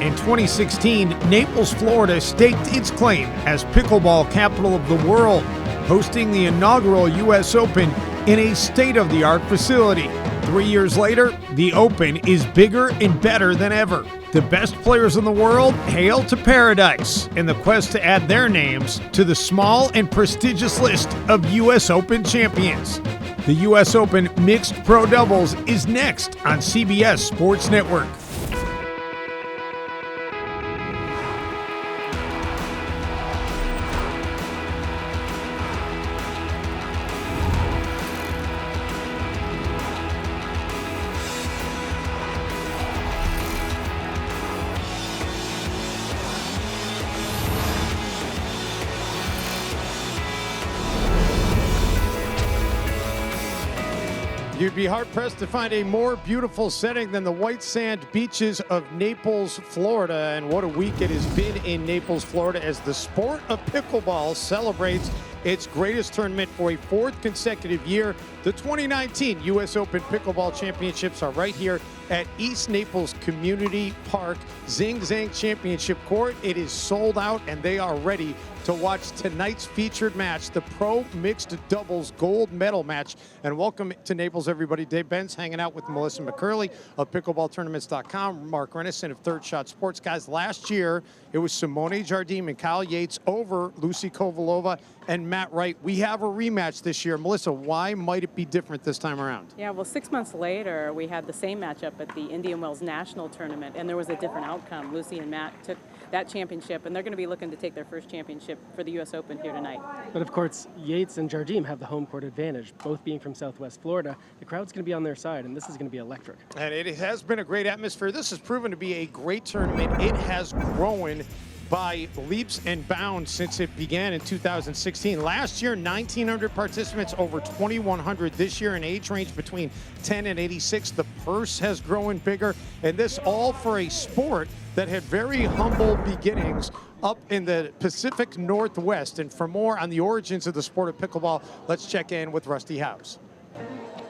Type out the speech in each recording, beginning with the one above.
In 2016, Naples, Florida staked its claim as pickleball capital of the world, hosting the inaugural U.S. Open in a state-of-the-art facility. 3 years later, the Open is bigger and better than ever. The best players in the world hail to paradise in the quest to add their names to the small and prestigious list of U.S. Open champions. The U.S. Open Mixed Pro Doubles is next on CBS Sports Network. You'd be hard-pressed to find a more beautiful setting than the white sand beaches of Naples, Florida. And what a week it has been in Naples, Florida, as the sport of pickleball celebrates its greatest tournament for a fourth consecutive year. The 2019 U.S. Open Pickleball Championships are right here at East Naples Community Park, Zing Zang Championship Court. It is sold out, and they are ready to watch tonight's featured match, the Pro Mixed Doubles Gold Medal match. And welcome to Naples, everybody. Dave Benz hanging out with Melissa McCurley of PickleballTournaments.com, Mark Renison of Third Shot Sports. Guys, last year it was Simone Jardim and Kyle Yates over Lucy Kovalova and Matt Wright. We have a rematch this year. Melissa, why might it be different this time around? Yeah, well, 6 months later, we had the same matchup at the Indian Wells National Tournament, and there was a different outcome. Lucy and Matt took that championship, and they're going to be looking to take their first championship for the U.S. Open here tonight. But of course, Yates and Jardim have the home court advantage, both being from Southwest Florida. The crowd's going to be on their side, and this is going to be electric. And it has been a great atmosphere. This has proven to be a great tournament. It has grown by leaps and bounds since it began in 2016. Last year, 1,900 participants, over 2,100 this year, an age range between 10 and 86. The purse has grown bigger, and this all for a sport that had very humble beginnings up in the Pacific Northwest. And for more on the origins of the sport of pickleball, let's check in with Rusty House.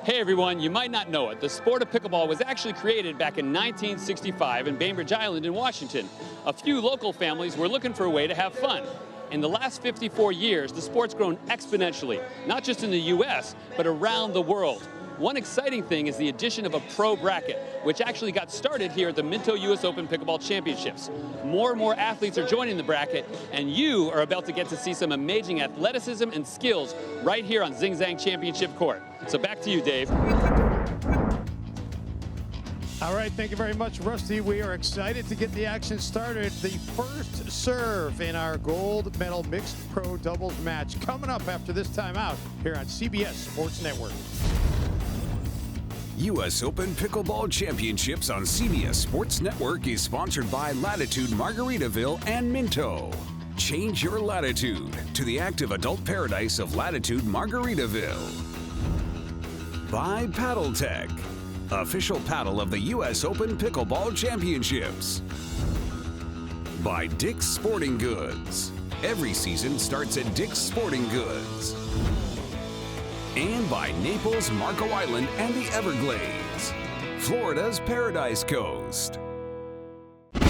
Hey everyone, you might not know it. The sport of pickleball was actually created back in 1965 in Bainbridge Island in Washington. A few local families were looking for a way to have fun. In the last 54 years, the sport's grown exponentially, not just in the US, but around the world. One exciting thing is the addition of a pro bracket, which actually got started here at the Minto U.S. Open Pickleball Championships. More and more athletes are joining the bracket, and you are about to get to see some amazing athleticism and skills right here on Zing Zang Championship Court. So back to you, Dave. All right, thank you very much, Rusty. We are excited to get the action started. The first serve in our gold medal mixed pro doubles match coming up after this timeout here on CBS Sports Network. U.S. Open Pickleball Championships on CBS Sports Network is sponsored by Latitude Margaritaville and Minto. Change your latitude to the active adult paradise of Latitude Margaritaville. By Paddle Tech, official paddle of the U.S. Open Pickleball Championships. By Dick's Sporting Goods. Every season starts at Dick's Sporting Goods. And by Naples, Marco Island, and the Everglades, Florida's Paradise Coast. The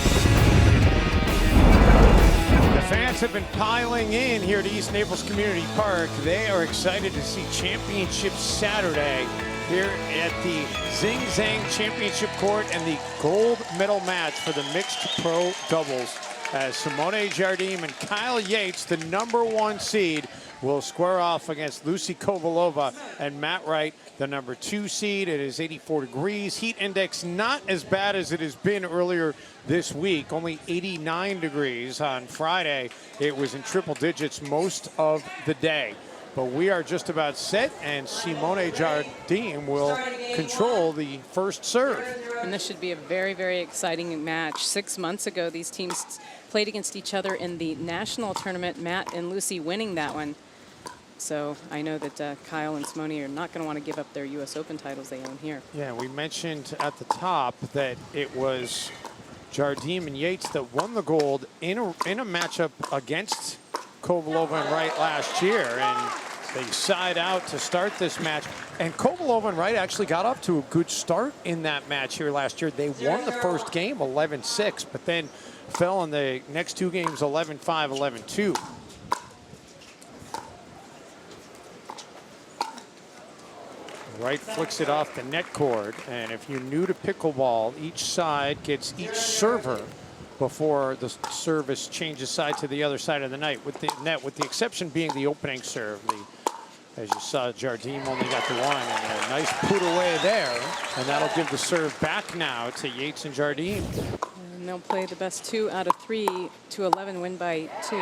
fans have been piling in here to East Naples Community Park. They are excited to see Championship Saturday here at the Zing Zang Championship Court and the gold medal match for the mixed pro doubles, as Simone Jardim and Kyle Yates, the #1 seed, will square off against Lucy Kovalova and Matt Wright, the #2 seed. It is 84 degrees. Heat index not as bad as it has been earlier this week, only 89 degrees on Friday. It was in triple digits most of the day. But we are just about set, and Simone Jardim will control the first serve. And this should be a very, very exciting match. 6 months ago, these teams played against each other in the national tournament, Matt and Lucy winning that one. So I know that Kyle and Simone are not going to want to give up their U.S. Open titles they own here. Yeah, we mentioned at the top that it was Jardim and Yates that won the gold in a matchup against Kovalova and Wright last year, and they side out to start this match. And Kovalova and Wright actually got up to a good start in that match here last year. They won the first game 11-6, but then fell in the next two games 11-5, 11-2. Wright flicks it off the net cord, and if you're new to pickleball, each side gets each server before the service changes side to the other side of the net, with the exception being the opening serve. As you saw, Jardim only got to one, and a nice put away there, and that'll give the serve back now to Yates and Jardim. And they'll play the best 2 out of 3 to 11, win by 2.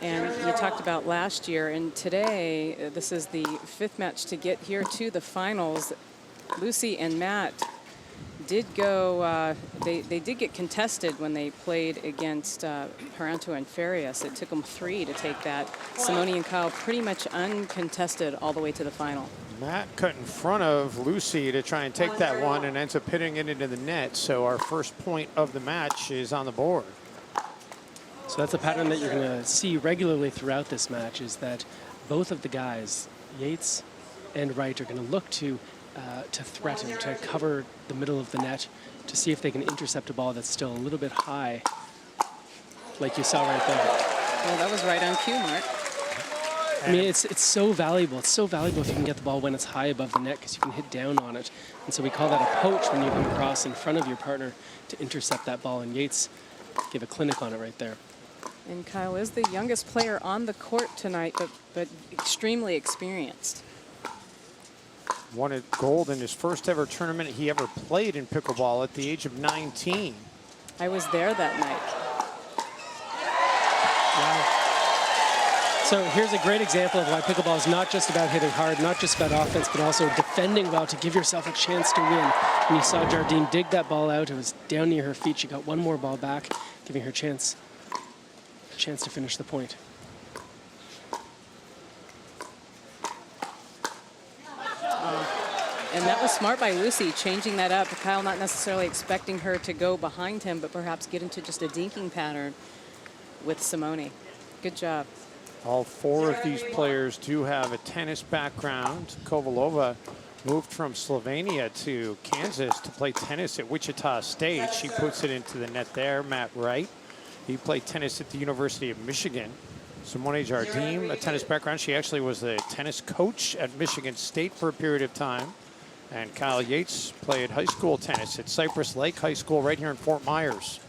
And you talked about last year, and today this is the 5th match to get here to the finals. Lucy and Matt did go, they did get contested when they played against Paranto and Farias. It took them 3 to take that. Simone and Kyle pretty much uncontested all the way to the final. Matt cut in front of Lucy to try and take that one and ends up hitting it into the net. So our first point of the match is on the board. So that's a pattern that you're going to see regularly throughout this match, is that both of the guys, Yates and Wright, are going to look to threaten, to cover the middle of the net, to see if they can intercept a ball that's still a little bit high, like you saw right there. Well, that was right on cue, Mark. I mean, it's so valuable. It's so valuable if you can get the ball when it's high above the net, because you can hit down on it. And so we call that a poach, when you come across in front of your partner to intercept that ball. And Yates gave a clinic on it right there. And Kyle is the youngest player on the court tonight, but extremely experienced. Won a gold in his first ever tournament he ever played in pickleball at the age of 19. I was there that night. Wow. So here's a great example of why pickleball is not just about hitting hard, not just about offense, but also defending well to give yourself a chance to win. And you saw Jardim dig that ball out. It was down near her feet. She got one more ball back, giving her a chance to finish the point. And that was smart by Lucy, changing that up. Kyle not necessarily expecting her to go behind him, but perhaps get into just a dinking pattern with Simone. Good job. All 4 of these players do have a tennis background. Kovalova moved from Slovenia to Kansas to play tennis at Wichita State. She puts it into the net there. Matt Wright, he played tennis at the University of Michigan. Simone Jardim, a tennis background. She actually was the tennis coach at Michigan State for a period of time. And Kyle Yates played high school tennis at Cypress Lake High School right here in Fort Myers.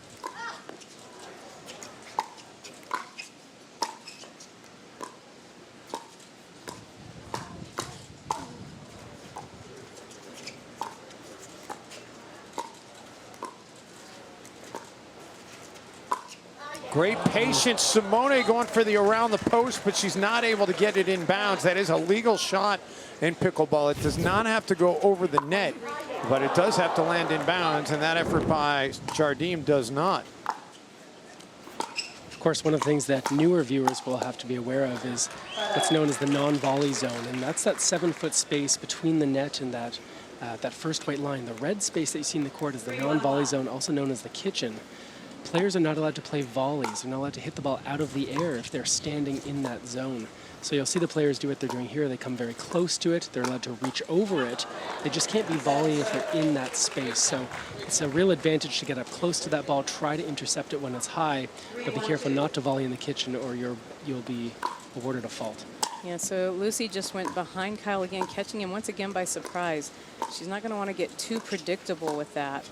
Great patience. Simone going for the around the post, but she's not able to get it in bounds. That is a legal shot in pickleball. It does not have to go over the net, but it does have to land in bounds, and that effort by Jardim does not. Of course, one of the things that newer viewers will have to be aware of is what's known as the non-volley zone, and that's that 7-foot space between the net and that first white line. The red space that you see in the court is the non-volley zone, also known as the kitchen. Players are not allowed to play volleys. They're not allowed to hit the ball out of the air if they're standing in that zone. So you'll see the players do what they're doing here. They come very close to it. They're allowed to reach over it. They just can't be volleying if they're in that space. So it's a real advantage to get up close to that ball, try to intercept it when it's high, but be careful not to volley in the kitchen or you'll be awarded a fault. Yeah, so Lucy just went behind Kyle again, catching him once again by surprise. She's not going to want to get too predictable with that.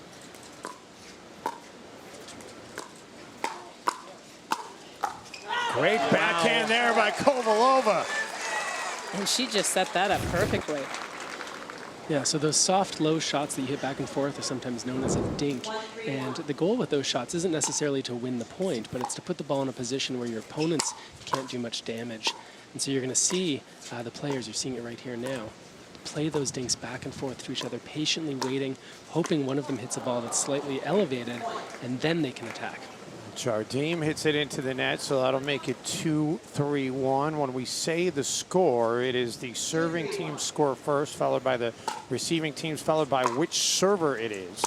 Great backhand there by Kovalova. And she just set that up perfectly. Yeah, so those soft, low shots that you hit back and forth are sometimes known as a dink. And the goal with those shots isn't necessarily to win the point, but it's to put the ball in a position where your opponents can't do much damage. And so you're going to see the players, you're seeing it right here now, play those dinks back and forth to each other, patiently waiting, hoping one of them hits a ball that's slightly elevated, and then they can attack. Jardim hits it into the net, so that'll make it 2-3-1. When we say the score, it is the serving team score first, followed by the receiving teams, followed by which server it is.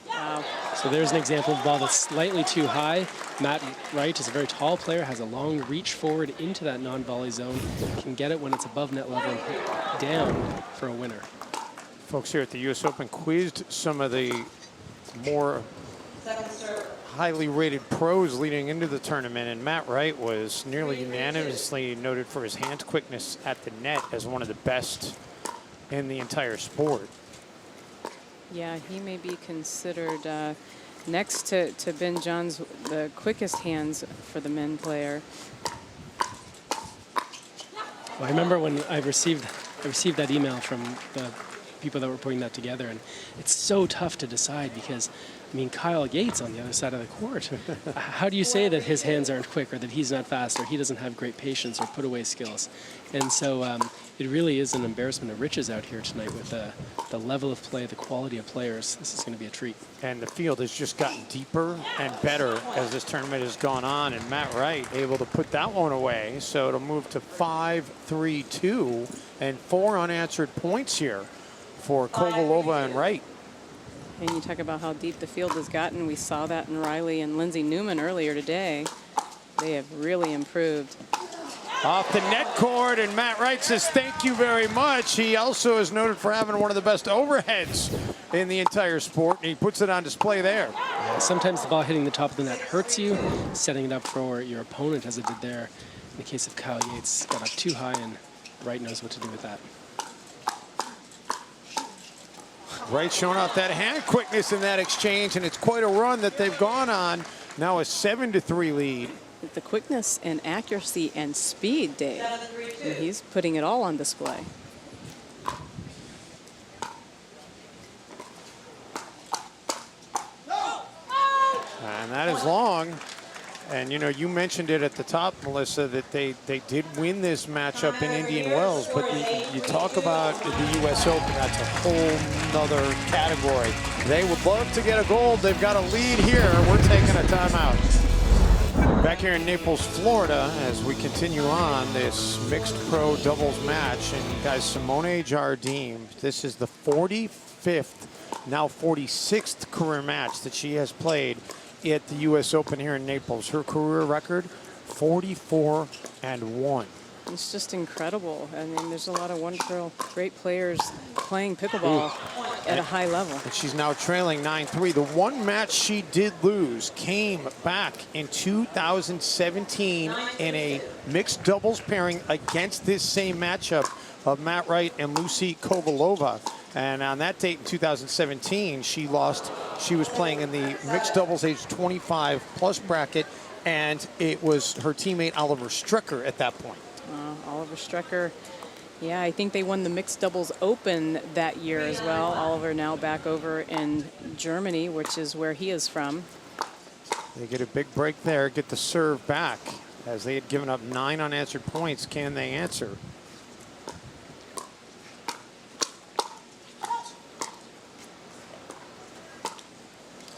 Wow. So there's an example of a ball that's slightly too high. Matt Wright is a very tall player, has a long reach forward into that non-volley zone, can get it when it's above net level and hit down for a winner. Folks here at the U.S. Open quizzed some of the more highly rated pros leading into the tournament, and Matt Wright was nearly unanimously noted for his hand quickness at the net as one of the best in the entire sport. Yeah, he may be considered next to Ben Johns, the quickest hands for the men player. Well, I remember when I received that email from the people that were putting that together, and it's so tough to decide because, I mean, Kyle Yates on the other side of the court. How do you say that his hands aren't quick, or that he's not fast, or he doesn't have great patience or put away skills? And so it really is an embarrassment of riches out here tonight with the level of play, the quality of players. This is going to be a treat. And the field has just gotten deeper and better as this tournament has gone on, and Matt Wright able to put that one away. So it'll move to 5-3-2 and 4 unanswered points here for Kovalova and Wright. And you talk about how deep the field has gotten. We saw that in Riley and Lindsay Newman earlier today. They have really improved. Off the net cord, and Matt Wright says thank you very much. He also is noted for having one of the best overheads in the entire sport, and he puts it on display there. Yeah, sometimes the ball hitting the top of the net hurts you, setting it up for your opponent as it did there. In the case of Kyle Yates, got up too high, and Wright knows what to do with that. Wright showing off that hand quickness in that exchange, and it's quite a run that they've gone on. Now a 7-3 lead. The quickness and accuracy and speed, Dave. And he's putting it all on display. And that is long. And, you know, you mentioned it at the top, Melissa, that they did win this matchup in Indian Wells. But you talk about the U.S. Open, that's a whole nother category. They would love to get a gold. They've got a lead here. We're taking a timeout. Back here in Naples, Florida, as we continue on this mixed pro doubles match. And, guys, Simone Jardim, this is the 45th, now 46th career match that she has played at the U.S. Open here in Naples. Her career record, 44-1. It's just incredible. I mean, there's a lot of wonderful, great players playing pickleball at a high level. And she's now trailing 9-3. The one match she did lose came back in 2017 in a mixed doubles pairing against this same matchup of Matt Wright and Lucy Kovalova. And on that date in 2017, she lost. She was playing in the mixed doubles age 25 plus bracket, and it was her teammate Oliver Strecker at that point. Oliver Strecker, yeah, I think they won the mixed doubles open that year as well. Oliver now back over in Germany, which is where he is from. They get a big break there, get the serve back. As they had given up 9 unanswered points, can they answer?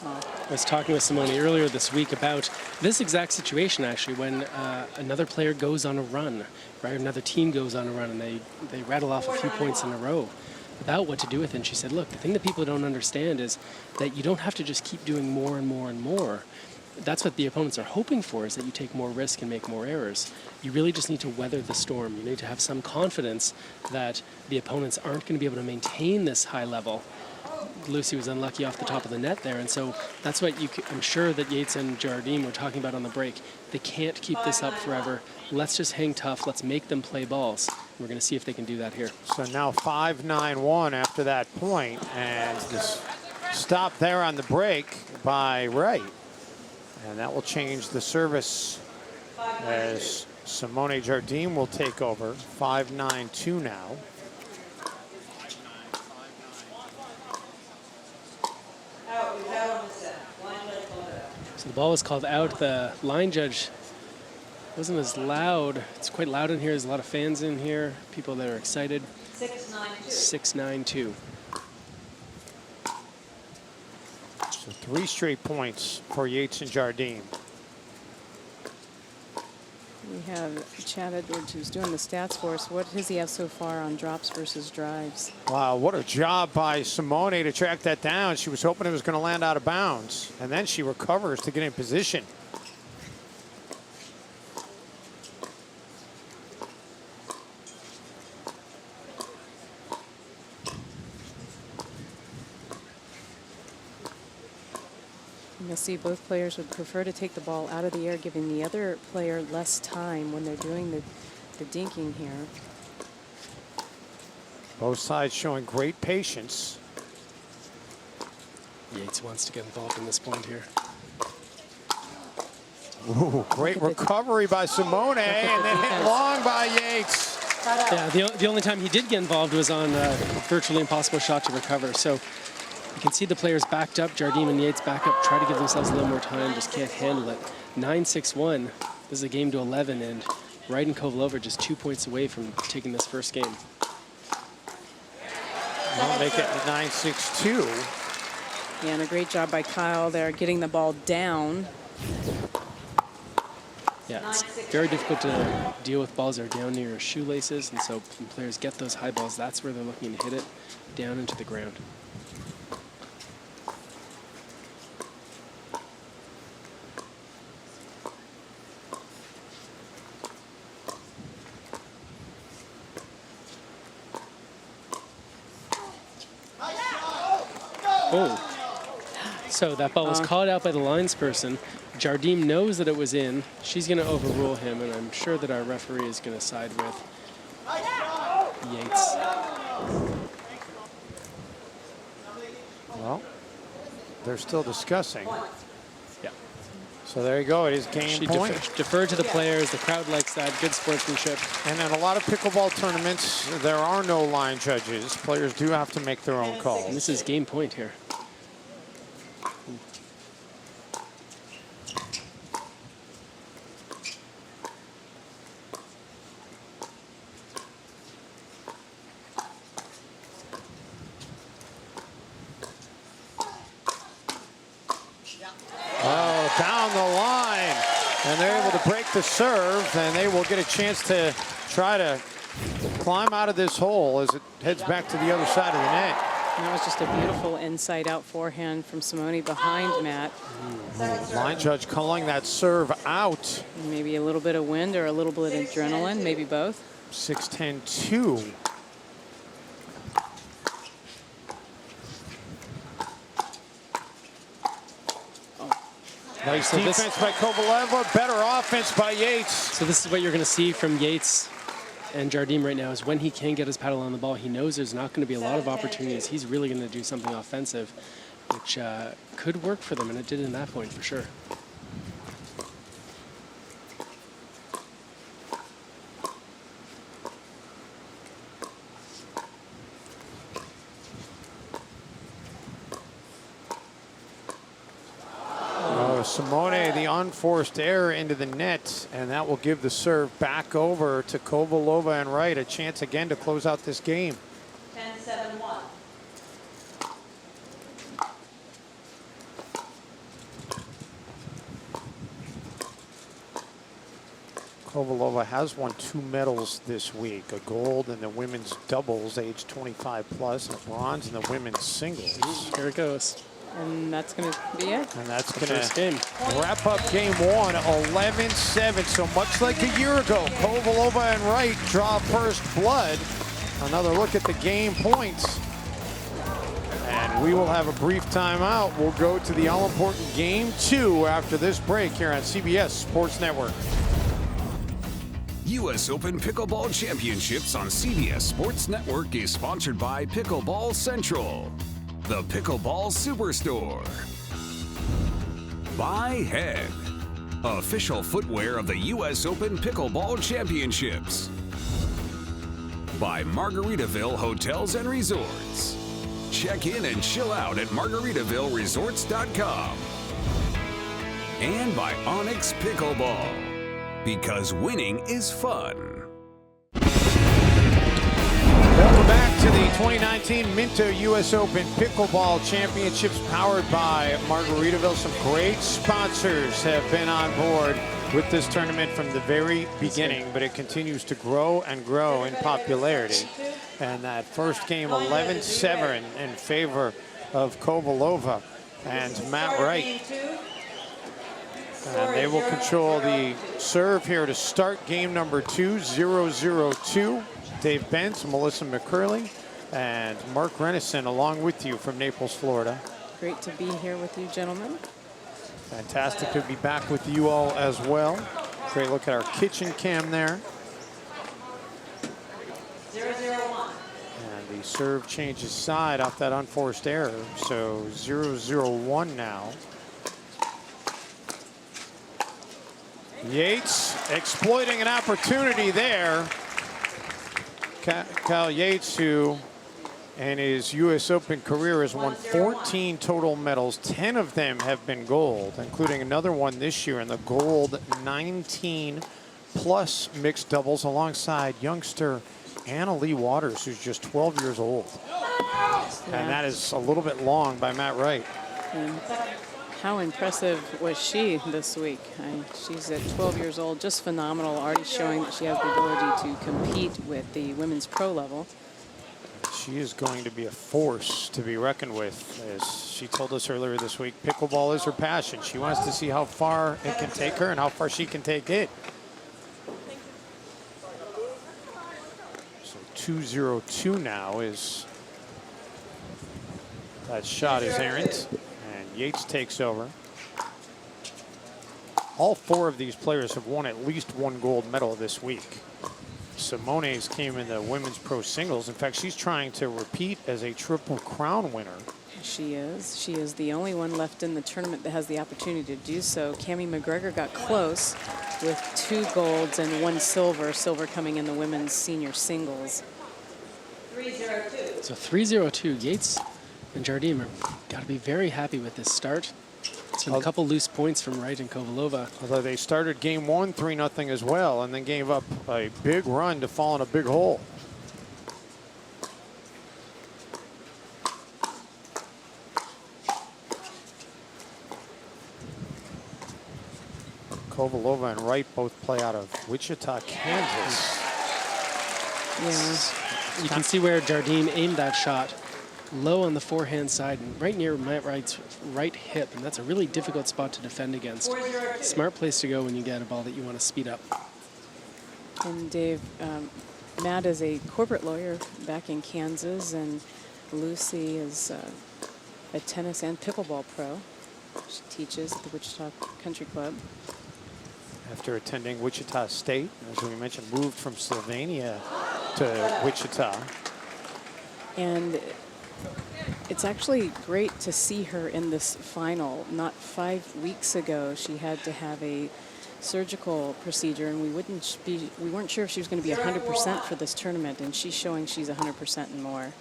I was talking with Simone earlier this week about this exact situation, actually, when another player goes on a run, right? Another team goes on a run, and they rattle off a few points in a row about what to do with it. And she said, look, the thing that people don't understand is that you don't have to just keep doing more and more and more. That's what the opponents are hoping for, is that you take more risk and make more errors. You really just need to weather the storm. You need to have some confidence that the opponents aren't going to be able to maintain this high level. Lucy was unlucky off the top of the net there, and so that's what I'm sure that Yates and Jardim were talking about on the break. They can't keep this up forever. Let's just hang tough. Let's make them play balls. We're going to see if they can do that here. So now 5-9-1 after that point, and this stop there on the break by Wright. And that will change the service as Simone Jardim will take over. 5-9-2 now. So the ball was called out. The line judge wasn't as loud. It's quite loud in here. There's a lot of fans in here, people that are excited. 6-9-2. So 3 straight points for Yates and Jardim. We have Chad Edwards, who's doing the stats for us. What does he have so far on drops versus drives? Wow, what a job by Simone to track that down. She was hoping it was going to land out of bounds, and then she recovers to get in position. You'll see both players would prefer to take the ball out of the air, giving the other player less time when they're doing the dinking here. Both sides showing great patience. Yates wants to get involved in this point here. Ooh, great recovery by Simone, and then hit long by Yates. Yeah, the only time he did get involved was on a virtually impossible shot to recover. So you can see the players backed up, Jardim and Yates back up, try to give themselves a little more time, just can't handle it. 9-6-1, this is a game to 11, and Wright and Kovalova just 2 points away from taking this first game. They'll make it 9-6-2. Yeah, and a great job by Kyle there, getting the ball down. Yeah, it's very difficult to deal with balls that are down near your shoelaces, and so when players get those high balls, that's where they're looking to hit it, down into the ground. Oh, so that ball was caught out by the linesperson. Jardim knows that it was in. She's going to overrule him, and I'm sure that our referee is going to side with Yates. Well, they're still discussing. Yeah. So there you go. It is game point. Deferred to the players. The crowd likes that. Good sportsmanship. And in a lot of pickleball tournaments, there are no line judges. Players do have to make their own And calls. this is game point here. Oh, down the line. And they're able to break the serve, and they will get a chance to try to climb out of this hole as it heads back to the other side of the net. And that was just a beautiful inside-out forehand from Simone behind Matt. Line judge calling that serve out. Maybe a little bit of wind or a little bit of adrenaline, maybe both. 6-10-2. Nice defense by Kovalova, better offense by Yates. So this is what you're going to see from Yates and Jardim right now, is when he can get his paddle on the ball, he knows there's not going to be a lot of opportunities. He's really going to do something offensive, which could work for them, and it did in that point for sure. Simone, the unforced error into the net, and that will give the serve back over to Kovalova and Wright. A chance again to close out this game. 10-7-1. Kovalova has won 2 medals this week, a gold in the women's doubles, age 25 plus, and a bronze in the women's singles. Here it goes. And that's going to be it. And that's going to wrap up game one, 11-7. So much like a year ago, Kovalova and Wright draw first blood. Another look at the game points. And we will have a brief timeout. We'll go to the all-important game 2 after this break here on CBS Sports Network. U.S. Open Pickleball Championships on CBS Sports Network is sponsored by Pickleball Central, the Pickleball Superstore. By Head, official footwear of the U.S. Open Pickleball Championships. By Margaritaville Hotels and Resorts. Check in and chill out at MargaritavilleResorts.com. And by Onyx Pickleball, because winning is fun. Welcome back to the 2019 Minto U.S. Open Pickleball Championships powered by Margaritaville. Some great sponsors have been on board with this tournament from the very beginning, but it continues to grow and grow in popularity. And that first game, 11-7 in favor of Kovalova and Matt Wright. And they will control the serve here to start game number 2, 0-0-2. Dave Benz, Melissa McCurley, and Mark Renison along with you from Naples, Florida. Great to be here with you, gentlemen. Fantastic to be back with you all as well. Great look at our kitchen cam there. 0-0-1. And the serve changes side off that unforced error. So 0-0-1 now. Yates exploiting an opportunity there. Kyle Yates, who in his U.S. Open career has won 14 total medals. 10 of them have been gold, including another one this year in the gold 19 plus mixed doubles alongside youngster Anna Lee Waters, who's just 12 years old. And that is a little bit long by Matt Wright. And how impressive was she this week? She's at 12 years old, just phenomenal, already showing that she has the ability to compete with the women's pro level. She is going to be a force to be reckoned with. As she told us earlier this week, pickleball is her passion. She wants to see how far it can take her and how far she can take it. So 2-0-2 now is, that shot is errant, and Yates takes over. All 4 of these players have won at least 1 gold medal this week. Simone's came in the women's pro singles. In fact, she's trying to repeat as a Triple Crown winner. She is. She is the only one left in the tournament that has the opportunity to do so. Cammie McGregor got close with 2 golds and 1 silver. Silver coming in the women's senior singles. 3-0-2. So 3-0-2. Yates and Jardim are got to be very happy with this start. It's been a couple loose points from Wright and Kovalova. Although they started game 1 3-0 as well, and then gave up a big run to fall in a big hole. Kovalova and Wright both play out of Wichita, Kansas. Yeah. You can see where Jardim aimed that shot low on the forehand side and right near Matt Wright's right hip, and that's a really difficult spot to defend against. Smart place to go when you get a ball that you want to speed up. And Dave, Matt is a corporate lawyer back in Kansas, and Lucy is a tennis and pickleball pro. She teaches at the Wichita Country Club. After attending Wichita State, as we mentioned, moved from Slovenia to Wichita. And it's actually great to see her in this final. Not 5 weeks ago, she had to have a surgical procedure, and we weren't sure if she was going to be 100% for this tournament, and she's showing she's 100% and more.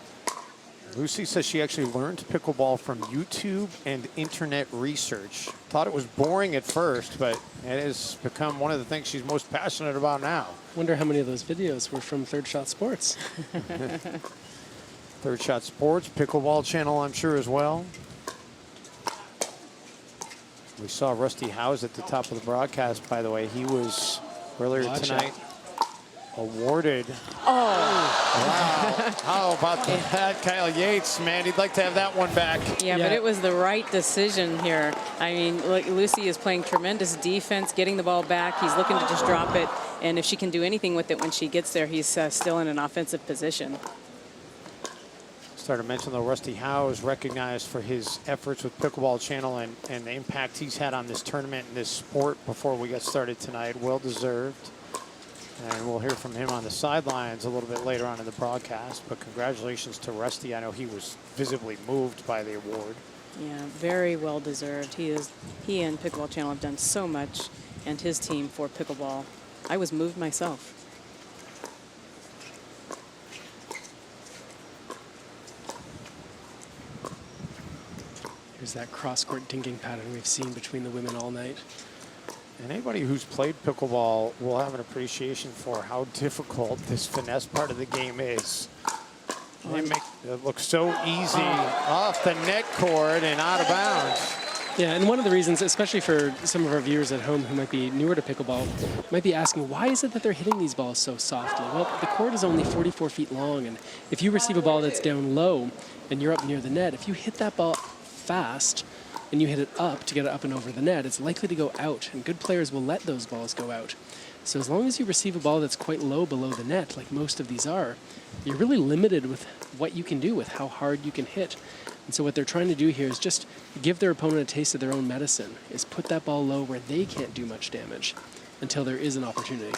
Lucy says she actually learned pickleball from YouTube and internet research. Thought it was boring at first, but it has become one of the things she's most passionate about now. Wonder how many of those videos were from Third Shot Sports. Third Shot Sports, Pickleball channel, I'm sure, as well. We saw Rusty Howes at the top of the broadcast, by the way. He was earlier tonight awarded. Oh! Wow. How about that? Kyle Yates, man, he'd like to have that one back. Yeah, but it was the right decision here. I mean, look, Lucy is playing tremendous defense, getting the ball back. He's looking to just drop it, and if she can do anything with it when she gets there, he's still in an offensive position. Started to mention, though, Rusty Howes recognized for his efforts with Pickleball Channel and the impact he's had on this tournament and this sport before we got started tonight. Well deserved. And we'll hear from him on the sidelines a little bit later on in the broadcast. But congratulations to Rusty. I know he was visibly moved by the award. Yeah, very well deserved. He and Pickleball Channel have done so much, and his team for pickleball. I was moved myself. Here's that cross-court dinking pattern we've seen between the women all night. And anybody who's played pickleball will have an appreciation for how difficult this finesse part of the game is. They make it look so easy off the net cord and out of bounds. Yeah, and one of the reasons, especially for some of our viewers at home who might be newer to pickleball, might be asking, why is it that they're hitting these balls so softly? Well, the court is only 44 feet long, and if you receive a ball that's down low and you're up near the net, if you hit that ball fast and you hit it up to get it up and over the net, it's likely to go out, and good players will let those balls go out. So as long as you receive a ball that's quite low below the net, like most of these are, you're really limited with what you can do with how hard you can hit And so what they're trying to do here is just give their opponent a taste of their own medicine, is put that ball low where they can't do much damage until there is an opportunity.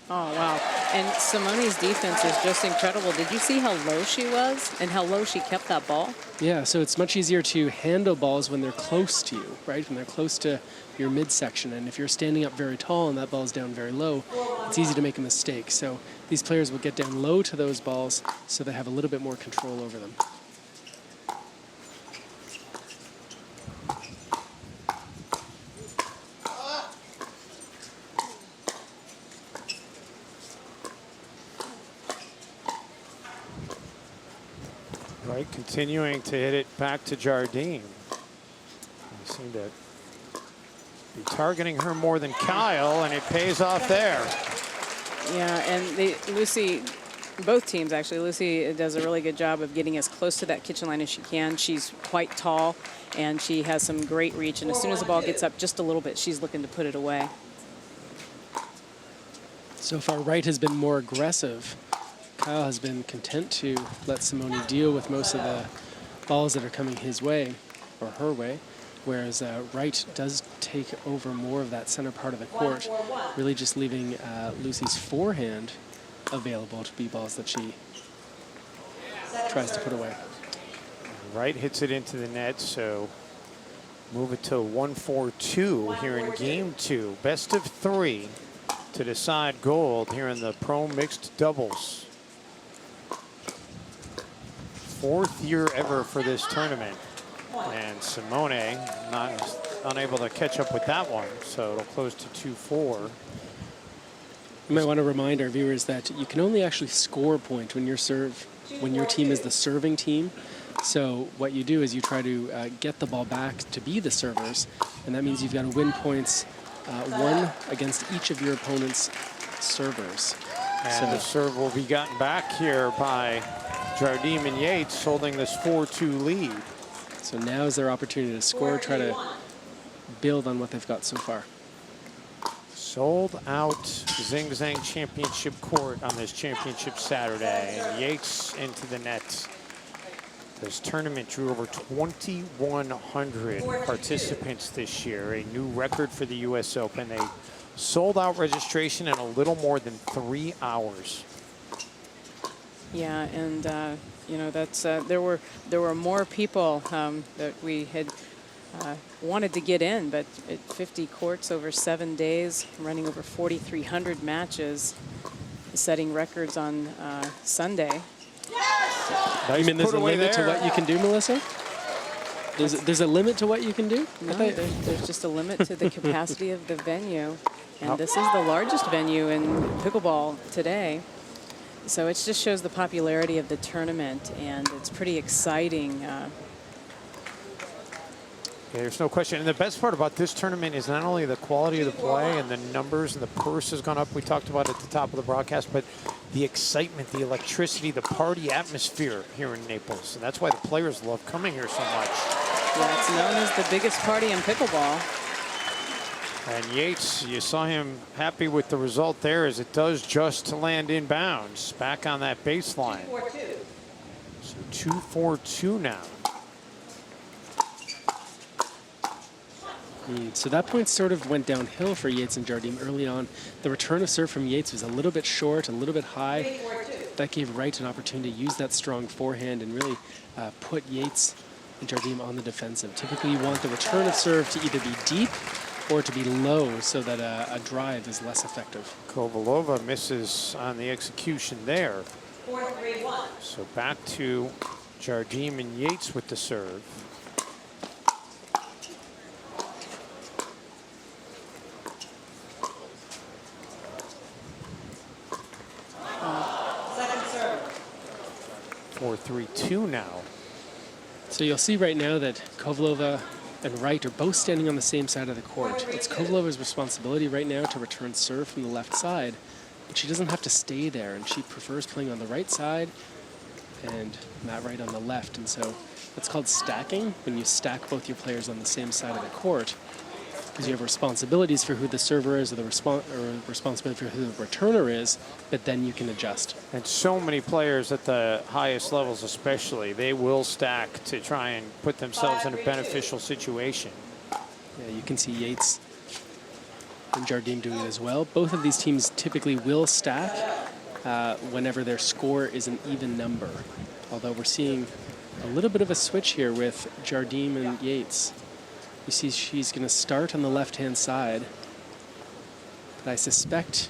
Oh, wow. And Simone's defense is just incredible. Did you see how low she was and how low she kept that ball? Yeah, so it's much easier to handle balls when they're close to you, right? When they're close to your midsection. And if you're standing up very tall and that ball's down very low, it's easy to make a mistake. So these players will get down low to those balls so they have a little bit more control over them. Right, continuing to hit it back to Jardim. They seem to be targeting her more than Kyle, and it pays off there. Yeah, and Lucy, both teams actually, Lucy does a really good job of getting as close to that kitchen line as she can. She's quite tall, and she has some great reach, and as soon as the ball gets up just a little bit, she's looking to put it away. So far, Wright has been more aggressive. Kyle has been content to let Simone deal with most of the balls that are coming his way, or her way, whereas Wright does take over more of that center part of the court, really just leaving Lucy's forehand available to be balls that she tries to put away. Wright hits it into the net, so move it to 1-4-2 here in game 2. Best of 3 to decide gold here in the pro mixed doubles. 4th year ever for this tournament, and Simone unable to catch up with that one, so it'll close to 2-4. You might want to remind our viewers that you can only actually score a point when your team is the serving team. So what you do is you try to get the ball back to be the servers, and that means you've got to win points 1 against each of your opponent's servers. And so the serve will be gotten back here by Jardim and Yates, holding this 4-2 lead. So now is their opportunity to score, try to build on what they've got so far. Sold out Zing Zang Championship Court on this championship Saturday. And Yates into the net. This tournament drew over 2,100 participants this year, a new record for the U.S. Open. They sold out registration in a little more than 3 hours. Yeah, and you know, that's there were more people that we had wanted to get in, but at 50 courts over 7 days, running over 4,300 matches, setting records on Sunday. You mean there's a limit to what you can do, Melissa? There's a limit to what you can do? No, there's just a limit to the capacity of the venue, and this is the largest venue in pickleball today. So it just shows the popularity of the tournament, and it's pretty exciting. Yeah, there's no question. And the best part about this tournament is not only the quality of the play and the numbers and the purse has gone up, we talked about at the top of the broadcast, but the excitement, the electricity, the party atmosphere here in Naples. And that's why the players love coming here so much. Yeah, it's known as the biggest party in pickleball. And Yates, you saw him happy with the result there, as it does just land inbounds back on that baseline. 2-4-2. So 2-4-2 now. So that point sort of went downhill for Yates and Jardim early on. The return of serve from Yates was a little bit short, a little bit high. That gave Wright an opportunity to use that strong forehand and really put Yates and Jardim on the defensive. Typically, you want the return of serve to either be deep or to be low so that a drive is less effective. Kovalova misses on the execution there. 4-3-1. So back to Jardim and Yates with the serve. Second serve. 4-3-2 now. So you'll see right now that Kovalova and Wright are both standing on the same side of the court. It's Kovalova's responsibility right now to return serve from the left side, but she doesn't have to stay there, and she prefers playing on the right side and Matt Wright on the left. And so that's called stacking, when you stack both your players on the same side of the court. because you have responsibilities for who the server is or the responsibility for who the returner is, but then you can adjust. And so many players at the highest levels especially, they will stack to try and put themselves in a beneficial situation. Yeah, you can see Yates and Jardim doing it as well. Both of these teams typically will stack whenever their score is an even number. Although we're seeing a little bit of a switch here with Jardim and Yates. You see she's going to start on the left-hand side. But I suspect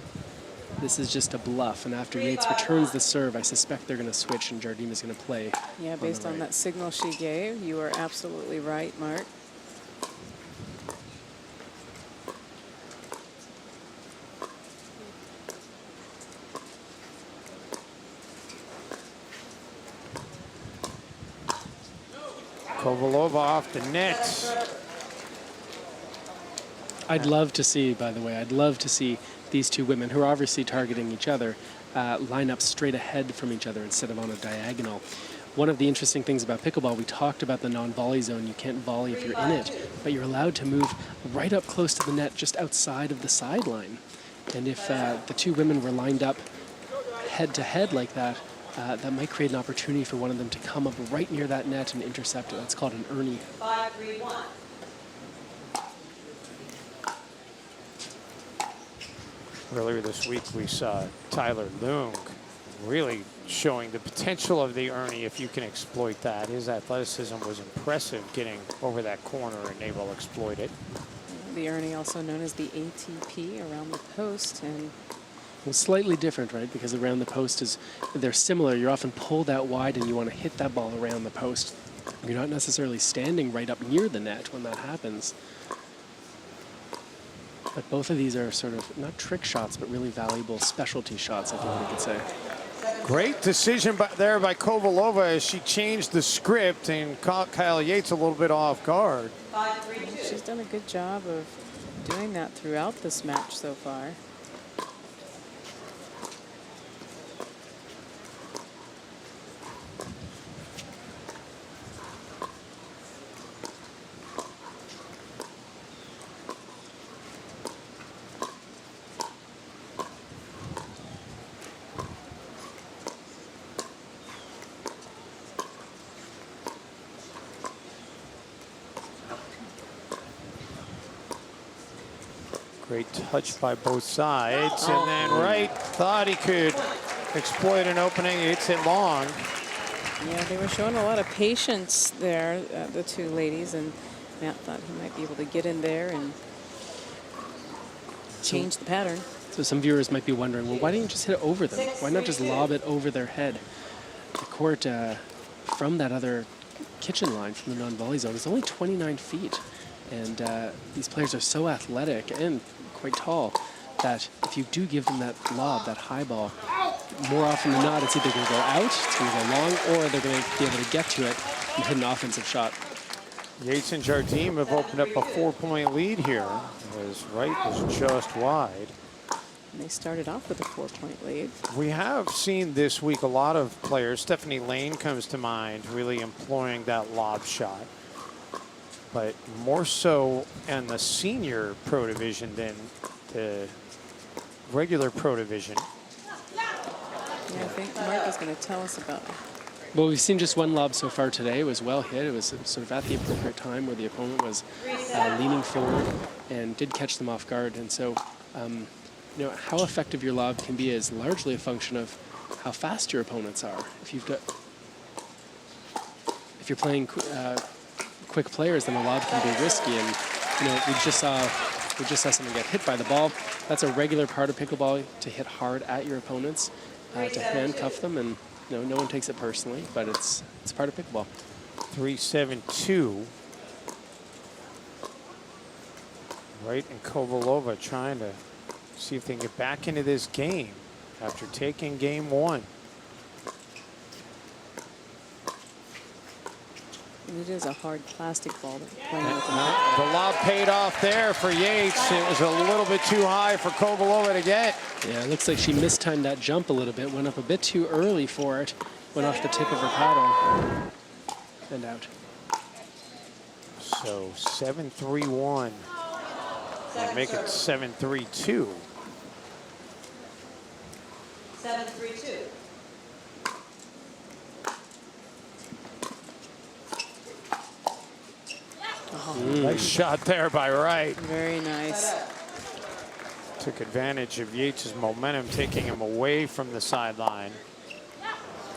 this is just a bluff. And after Yates returns the serve, I suspect they're going to switch and Jardim is going to play. Yeah, based on that signal she gave, you are absolutely right, Mark. Kovalova off the net. I'd love to see, by the way, I'd love to see these two women, who are obviously targeting each other, line up straight ahead from each other instead of on a diagonal. One of the interesting things about pickleball, we talked about the non-volley zone. You can't volley if you're in it, but you're allowed to move right up close to the net, just outside of the sideline. And if the two women were lined up head-to-head like that, that might create an opportunity for one of them to come up right near that net and intercept it. That's called an Ernie. 5-3-1. Earlier this week, we saw Tyler Leung really showing the potential of the Ernie if you can exploit that. His athleticism was impressive getting over that corner, and they will exploit it. The Ernie, also known as the ATP, around the post, and Well, slightly different, right? Because around the post they're similar. You're often pulled out wide and you want to hit that ball around the post. You're not necessarily standing right up near the net when that happens. But both of these are sort of, not trick shots, but really valuable specialty shots, I think we could say. Great decision there by Kovalova as she changed the script and caught Kyle Yates a little bit off guard. 5-3-2. she's done a good job of doing that throughout this match so far. Great touch by both sides, and then Wright thought he could exploit an opening. It's it long. Yeah, they were showing a lot of patience there, the two ladies, and Matt thought he might be able to get in there and change the pattern. So some viewers might be wondering, well, why didn't you just hit it over them? Why not just lob it over their head? The court from that other kitchen line, from the non-volley zone, is only 29 feet. And these players are so athletic and quite tall that if you do give them that lob, that high ball, more often than not, it's either going to go out, it's going to go long, or they're going to be able to get to it and hit an offensive shot. Yates and Jardim have opened up a 4-point lead here as Wright was just wide. And they started off with a 4-point lead. We have seen this week a lot of players. Stephanie Lane comes to mind, really employing that lob shot. But more so in the senior pro division than the regular pro division. Yeah, I think Mark is going to tell us about it. Well, we've seen just one lob so far today. It was well hit. It was sort of at the appropriate time where the opponent was leaning forward and did catch them off guard. And so, you know, how effective your lob can be is largely a function of how fast your opponents are. If you're playing quick players, then a lob can be risky. And you know, we just saw someone get hit by the ball. That's a regular part of pickleball, to hit hard at your opponents, to handcuff them, and you know, no one takes it personally, but it's part of pickleball. 3-7-2. Wright and Kovalova trying to see if they can get back into this game after taking game one. It is a hard plastic ball that we're playing with. The lob paid off there for Yates. It was a little bit too high for Kovalova to get. Yeah, it looks like she mistimed that jump a little bit, went up a bit too early for it, went off the tip of her paddle, and out. So 7-3-1. And make it 7-3-2. 7-3-2. Nice shot there by Wright. Very nice. Took advantage of Yates' momentum, taking him away from the sideline.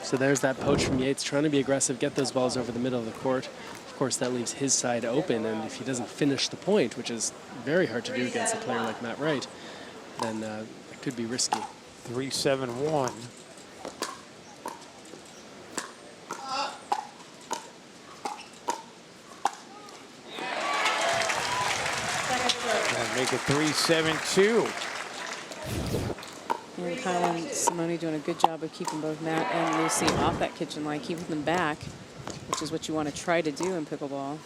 So there's that poach from Yates, trying to be aggressive, get those balls over the middle of the court. Of course, that leaves his side open, and if he doesn't finish the point, which is very hard to do against a player like Matt Wright, then it could be risky. 3-7-1. And make it 3-7-2. And Kyle and Simone doing a good job of keeping both Matt and Lucy off that kitchen line, keeping them back, which is what you want to try to do in pickleball.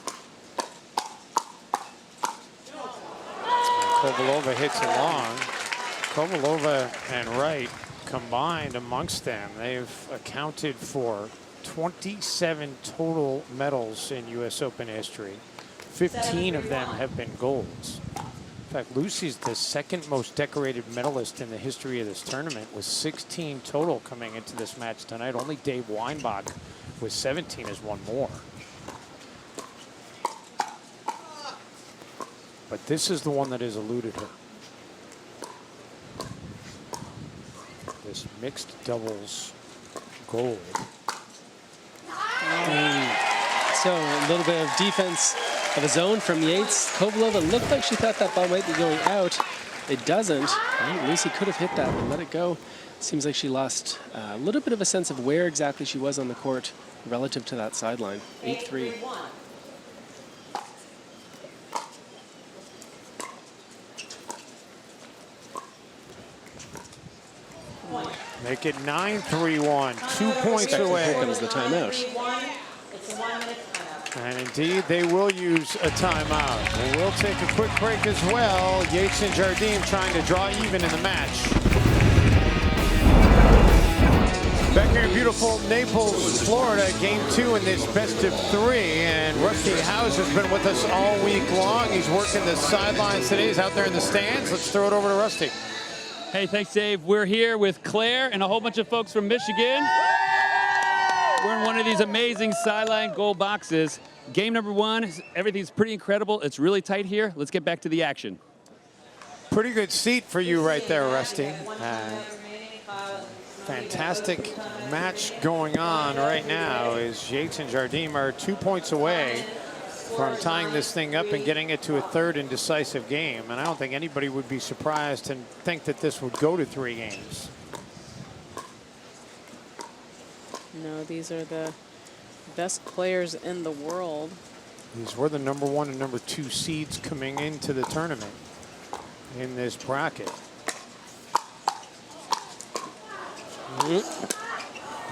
Kovalova hits it long. Kovalova and Wright combined amongst them, they've accounted for 27 total medals in U.S. Open history. 15 of them have been golds. In fact, Lucy's the second most decorated medalist in the history of this tournament with 16 total coming into this match tonight. Only Dave Weinbach with 17 has won more. But this is the one that has eluded her. This mixed doubles gold. So a little bit of defense of his own from Yates. Kovalova looked like she thought that ball might be going out. It doesn't. I think Lucy could have hit that and let it go. Seems like she lost a little bit of a sense of where exactly she was on the court relative to that sideline. 8-3. Make it 9-3-1. 2 points away. Here comes the timeout. It's a 1 minute timeout. And indeed, they will use a timeout. And we'll take a quick break as well. Yates and Jardim trying to draw even in the match. Back here in beautiful Naples, Florida, game 2 in this best of 3. And Rusty House has been with us all week long. He's working the sidelines today. He's out there in the stands. Let's throw it over to Rusty. Hey, thanks, Dave. We're here with Claire and a whole bunch of folks from Michigan. We're in one of these amazing sideline goal boxes. Game number 1, everything's pretty incredible. It's really tight here. Let's get back to the action. Pretty good seat for you right there, Rusty. Fantastic match going on right now as Yates and Jardim are 2 points away from tying this thing up and getting it to a third and decisive game. And I don't think anybody would be surprised and think that this would go to 3 games. No, these are the best players in the world. These were the number 1 and number 2 seeds coming into the tournament in this bracket.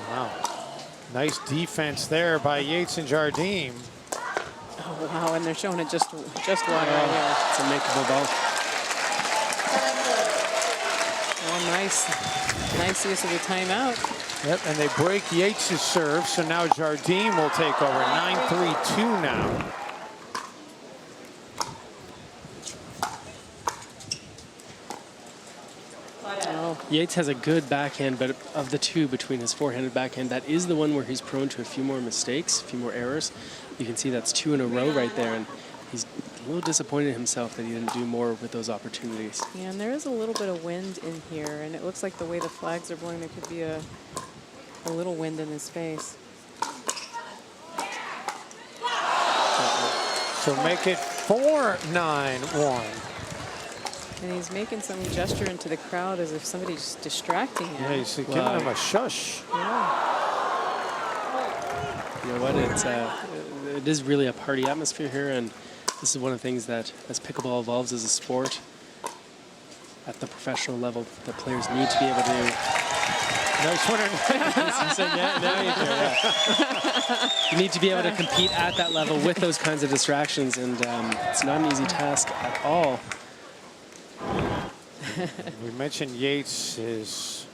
Wow. Nice defense there by Yates and Jardim. Oh, wow, and they're showing it just one right here. It's a makeable ball. Oh, nice use of the timeout. Yep, and they break Yates' serve, so now Jardim will take over. 9-3-2 now. Yates has a good backhand, but of the two between his forehanded backhand, that is the one where he's prone to a few more mistakes, a few more errors. You can see that's 2 in a row right there, and he's a little disappointed in himself that he didn't do more with those opportunities. Yeah, and there is a little bit of wind in here, and it looks like the way the flags are blowing, there could be a little wind in his face. So make it 4-9-1. And he's making some gesture into the crowd as if somebody's distracting him. Yeah, he's giving him a shush. Yeah. You know what? It is really a party atmosphere here, and this is one of the things that, as pickleball evolves as a sport, at the professional level, the players need to be able to. Nice one. You need to be able to compete at that level with those kinds of distractions, and it's not an easy task at all. We mentioned Yates is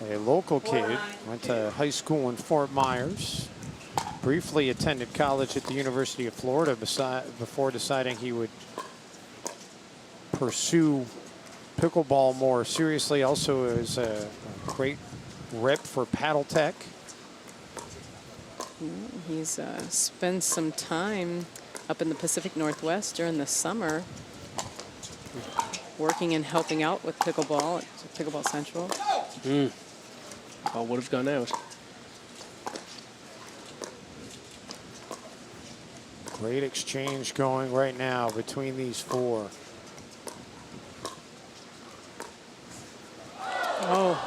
a local kid, went to high school in Fort Myers, briefly attended college at the University of Florida before deciding he would pursue pickleball more seriously. Also is a great rep for paddle tech. He's spent some time up in the Pacific Northwest during the summer working and helping out with pickleball at Pickleball Central. Ball would have gone out. Great exchange going right now between these four.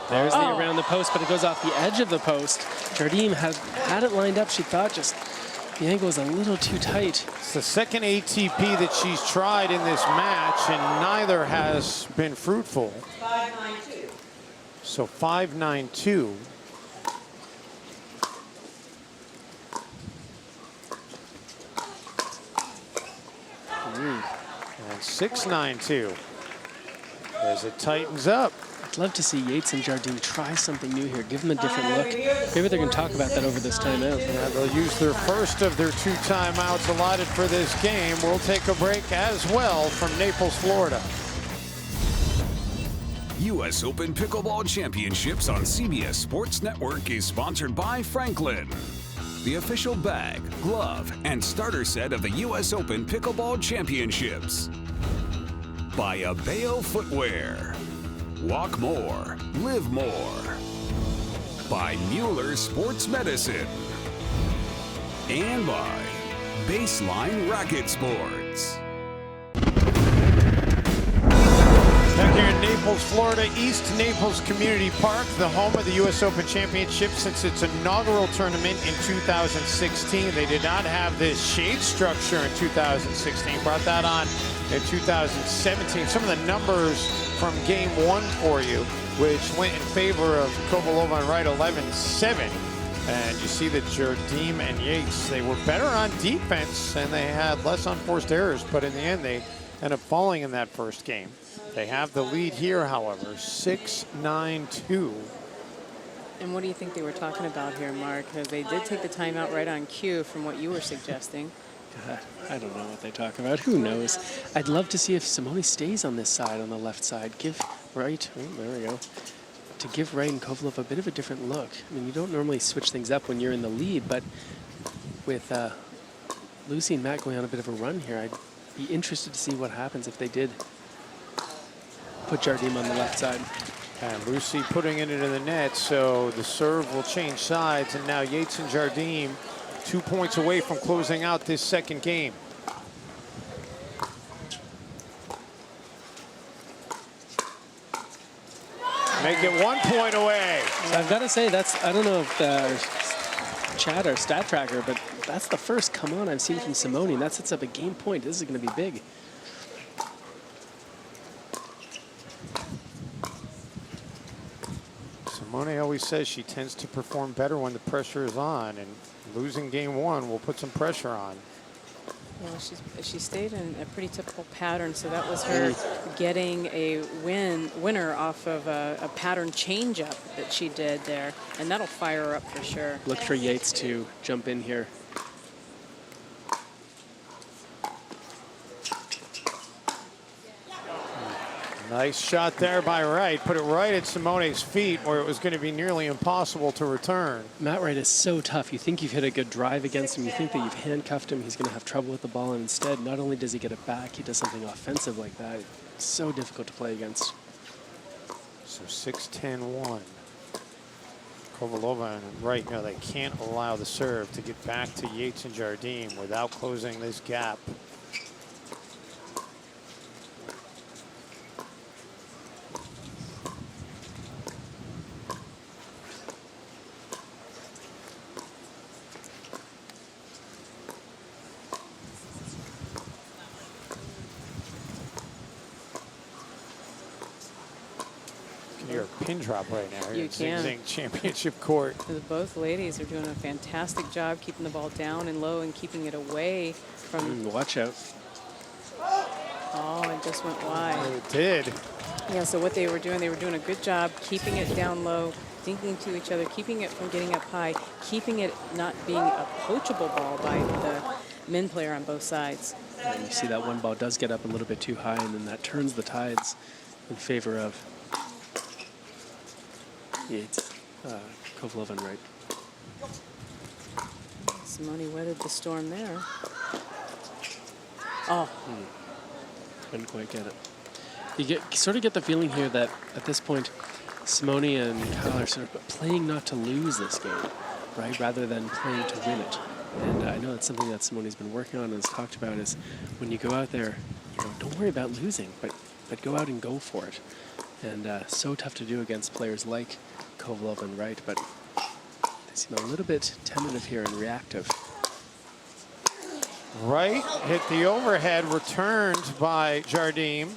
There's the around the post, but it goes off the edge of the post. Jardim had it lined up. She thought just the angle was a little too tight. It's the second ATP that she's tried in this match, and neither has been fruitful. 5-9-2. So 5-9-2. And 6-9-2 as it tightens up. I'd love to see Yates and Jardim try something new here, give them a different look. Maybe they're going to talk about that over this timeout. Yeah, they'll use their first of their 2 timeouts allotted for this game. We'll take a break as well from Naples, Florida. U.S. Open Pickleball Championships on CBS Sports Network is sponsored by Franklin, the official bag, glove, and starter set of the U.S. Open Pickleball Championships. By Abeo Footwear. Walk more, live more. By Mueller Sports Medicine. And by Baseline Racket Sports. Back here in Naples, Florida, East Naples Community Park, the home of the U.S. Open Championship since its inaugural tournament in 2016. They did not have this shade structure in 2016. Brought that on in 2017. Some of the numbers from game 1 for you, which went in favor of Kovalova on right, 11-7. And you see that Jardim and Yates, they were better on defense and they had less unforced errors, but in the end they end up falling in that first game. They have the lead here, however, 6-9-2. And what do you think they were talking about here, Mark? Because they did take the timeout right on cue from what you were suggesting. God, I don't know what they talk about. Who knows? I'd love to see if Simone stays on this side, on the left side. Give Wright, there we go, to give Wright and Kovalova a bit of a different look. I mean, you don't normally switch things up when you're in the lead, but with Lucy and Matt going on a bit of a run here, I'd be interested to see what happens if they did put Jardim on the left side. And Lucy putting it into the net, so the serve will change sides, and now Yates and Jardim 2 points away from closing out this second game. Make it 1 point away. So I've got to say, that's, I don't know if Chad or Stat Tracker, but that's the first come on I've seen from Simone, and that sets up a game point. This is going to be big. Simone always says she tends to perform better when the pressure is on, and losing game 1 will put some pressure on. Well, she stayed in a pretty typical pattern, so that was her getting a winner off of a pattern change-up that she did there, and that'll fire her up for sure. Look for Yates to jump in here. Nice shot there by Wright. Put it right at Simone's feet where it was going to be nearly impossible to return. Matt Wright is so tough. You think you've hit a good drive against him. You think that you've handcuffed him. He's going to have trouble with the ball. And instead, not only does he get it back, he does something offensive like that. It's so difficult to play against. So 6-10-1. Kovalova and Wright know they can't allow the serve to get back to Yates and Jardim without closing this gap. You're a pin drop right now. You You're can. Zing Zang Championship Court. Both ladies are doing a fantastic job keeping the ball down and low and keeping it away from. Watch out. Oh, it just went wide. It did. Yeah, so what they were doing a good job keeping it down low, dinking to each other, keeping it from getting up high, keeping it not being a poachable ball by the men player on both sides. And you see that one ball does get up a little bit too high, and then that turns the tides in favor of Yates, Kovalova and Wright. Simone weathered the storm there. Oh. Couldn't quite get it. You sort of get the feeling here that at this point, Simone and Kyle are sort of playing not to lose this game, right, rather than playing to win it. And I know that's something that Simone's been working on and has talked about is when you go out there, don't worry about losing, but go out and go for it. And so tough to do against players like Kovalova and Wright, but they seem a little bit tentative here and reactive. Wright hit the overhead, returned by Jardim.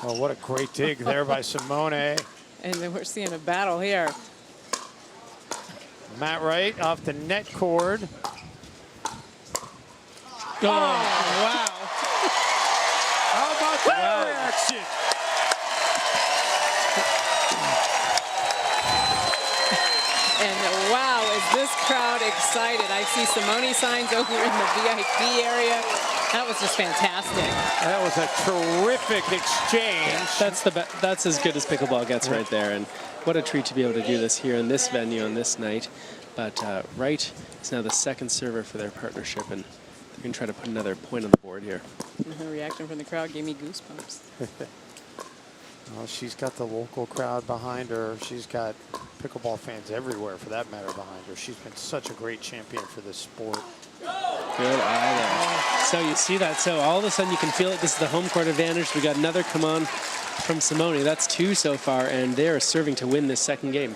Oh, what a great dig there by Simone. And then we're seeing a battle here. Matt Wright off the net cord. Oh, wow. How about that reaction? And wow, is this crowd excited. I see Simone signs over in the VIP area. That was just fantastic. That was a terrific exchange. That's as good as pickleball gets right there. And what a treat to be able to do this here in this venue on this night. But Wright is now the second server for their partnership, and they're going to try to put another point on the board here. And her reaction from the crowd gave me goosebumps. Well, she's got the local crowd behind her. She's got pickleball fans everywhere, for that matter, behind her. She's been such a great champion for this sport. Good eye there. So you see that. So all of a sudden you can feel it. This is the home court advantage. We got another come on from Simone. That's 2 so far, and they are serving to win this second game.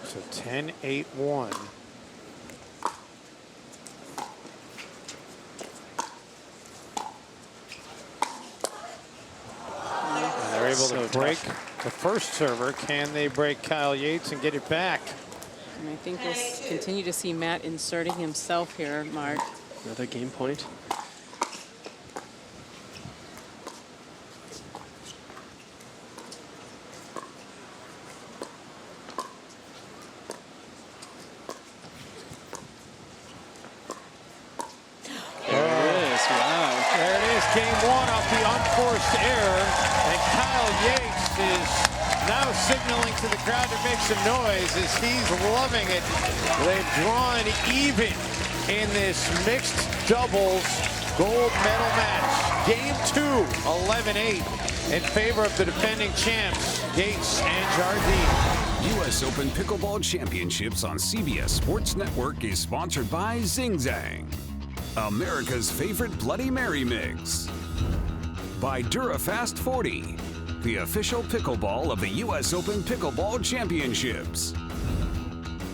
So 10-8-1. They're able to break the first server. Can they break Kyle Yates and get it back? And I think we'll continue to see Matt inserting himself here, Mark. Another game point. Game one off the unforced error, and Kyle Yates is now signaling to the crowd to make some noise as he's loving it. They've drawn even in this mixed doubles gold medal match. Game 2, 11-8 in favor of the defending champs, Yates and Jardim. U.S. Open Pickleball Championships on CBS Sports Network is sponsored by Zing Zang, America's favorite Bloody Mary mix. By DuraFast 40, the official pickleball of the U.S. Open Pickleball Championships.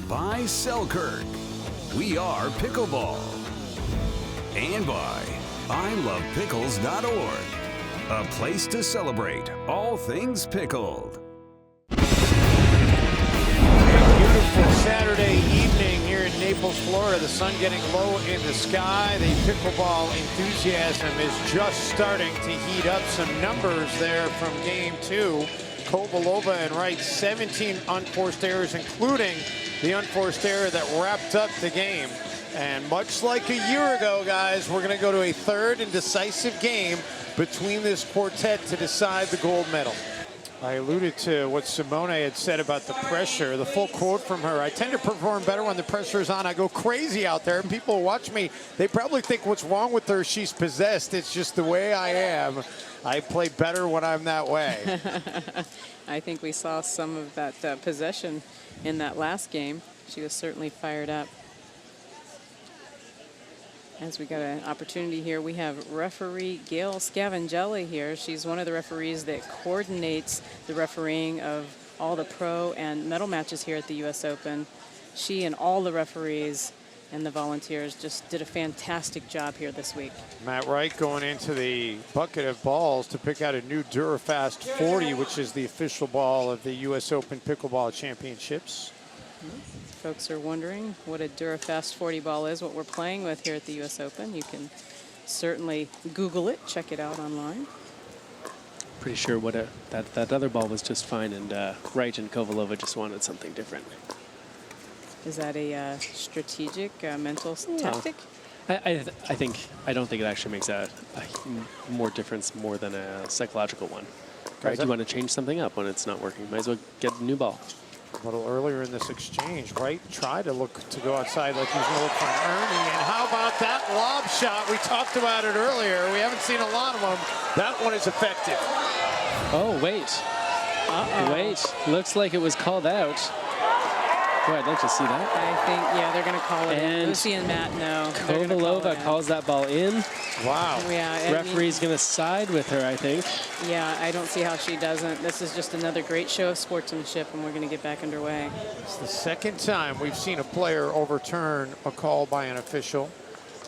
By Selkirk, we are pickleball. And by ILovePickles.org, a place to celebrate all things pickled. Beautiful Saturday evening here in Naples, Florida. The sun getting low in the sky. The pickleball enthusiasm is just starting to heat up. Some numbers there from game 2. Kovalova and Wright, 17 unforced errors, including the unforced error that wrapped up the game. And much like a year ago, guys, we're going to go to a third and decisive game between this quartet to decide the gold medal. I alluded to what Simone had said about the pressure. The full quote from her: I tend to perform better when the pressure is on. I go crazy out there, and people watch me. They probably think what's wrong with her, she's possessed. It's just the way I am. I play better when I'm that way. I think we saw some of that possession in that last game. She was certainly fired up. As we got an opportunity here, we have referee Gail Scavangelli here. She's one of the referees that coordinates the refereeing of all the pro and medal matches here at the U.S. Open. She and all the referees and the volunteers just did a fantastic job here this week. Matt Wright going into the bucket of balls to pick out a new DuraFast 40, which is the official ball of the U.S. Open Pickleball Championships. Folks are wondering what a DuraFast 40 ball is, what we're playing with here at the U.S. Open. You can certainly Google it, check it out online. Pretty sure that other ball was just fine, and Wright and Kovalova just wanted something different. Is that a strategic, mental tactic? I don't think it actually makes a more difference more than a psychological one. Right? You want to change something up when it's not working. Might as well get a new ball. A little earlier in this exchange, Wright tried to go outside like he was going to look for an earning. And how about that lob shot? We talked about it earlier. We haven't seen a lot of them. That one is effective. Oh, wait. Wait. Looks like it was called out. Boy, I'd like to see that. I think, yeah, they're going to call it in. Lucy and Matt, no. Kovalova calls that ball in. Wow. Yeah, Referee's going to side with her, I think. Yeah, I don't see how she doesn't. This is just another great show of sportsmanship, and we're going to get back underway. It's the second time we've seen a player overturn a call by an official.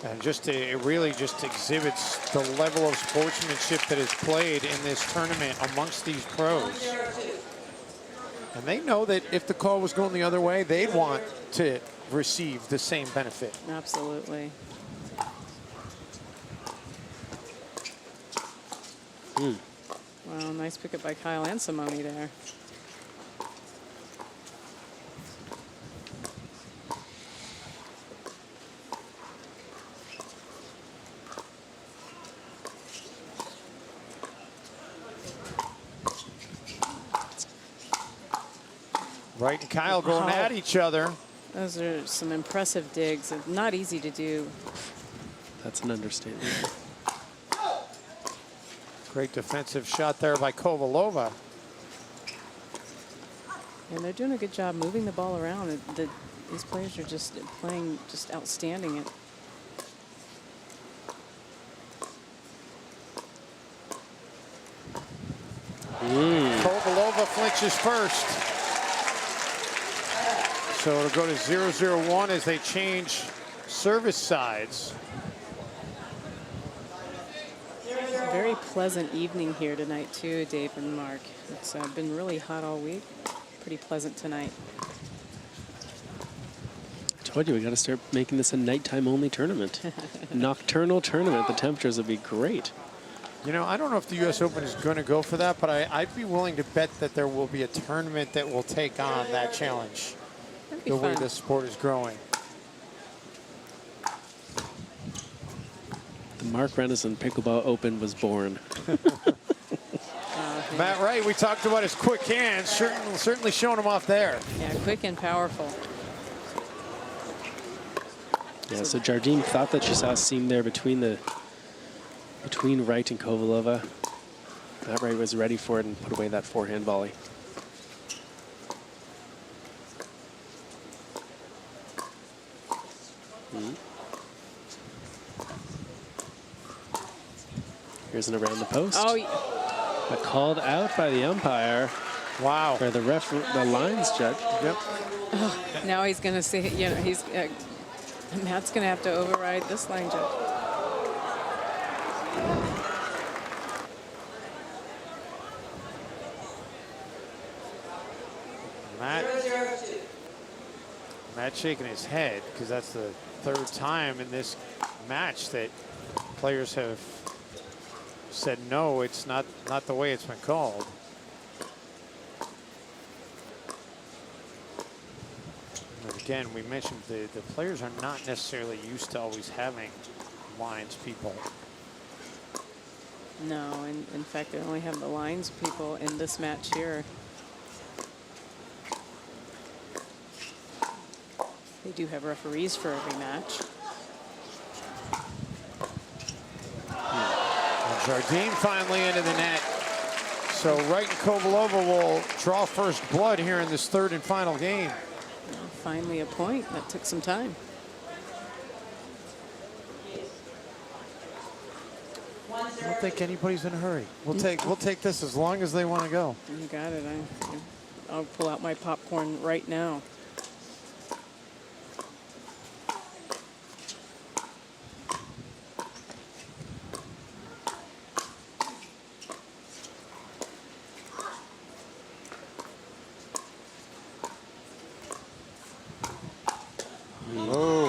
And it really just exhibits the level of sportsmanship that is played in this tournament amongst these pros. And they know that if the call was going the other way, they'd want to receive the same benefit. Absolutely. Well, nice pickup by Kyle and Simone there. Wright and Kyle going at each other. Those are some impressive digs. Not easy to do. That's an understatement. Great defensive shot there by Kovalova. And they're doing a good job moving the ball around. These players are just playing just outstanding. Kovalova flinches first. So it'll go to 0-0-1 as they change service sides. Very pleasant evening here tonight too, Dave and Mark. It's been really hot all week. Pretty pleasant tonight. I told you we got to start making this a nighttime only tournament. Nocturnal tournament. The temperatures would be great. You know, I don't know if the U.S. Open is going to go for that, but I'd be willing to bet that there will be a tournament that will take on that challenge. The way this sport is growing. The Mark Renison Pickleball Open was born. Matt Wright, we talked about his quick hands, certainly showing him off there. Yeah, quick and powerful. Yeah, so Jardim thought that she saw a seam there between Wright and Kovalova. Matt Wright was ready for it and put away that forehand volley. Here's an around the post. Oh, But called out by the umpire. Wow. Or the lines judge. Yep. oh, now he's going to say, you know, Matt's going to have to override this line judge. Matt shaking his head because that's the third time in this match that players have said no, it's not the way it's been called. But again, we mentioned the players are not necessarily used to always having lines people. No, in fact, they only have the lines people in this match here. They do have referees for every match. Jardim finally into the net. So Wright and Kovalova will draw first blood here in this third and final game. Well, finally a point. That took some time. I don't think anybody's in a hurry. We'll take this as long as they want to go. You got it. I'll pull out my popcorn right now.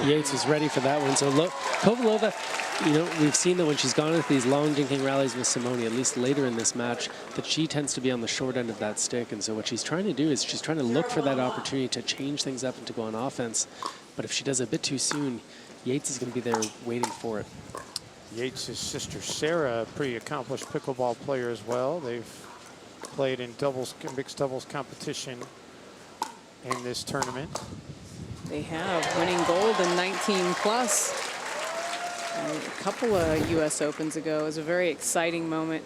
Yates is ready for that one. So Kovalova, You know, we've seen that when she's gone into these long dinking rallies with Simone, at least later in this match, that she tends to be on the short end of that stick. And so what she's trying to do is she's trying to look for that opportunity to change things up and to go on offense. But if she does it a bit too soon, Yates is going to be there waiting for it. Yates' sister Sarah, a pretty accomplished pickleball player as well. They've played in mixed doubles competition in this tournament. They have, winning gold in 19 plus. A couple of U.S. Opens ago. It was a very exciting moment.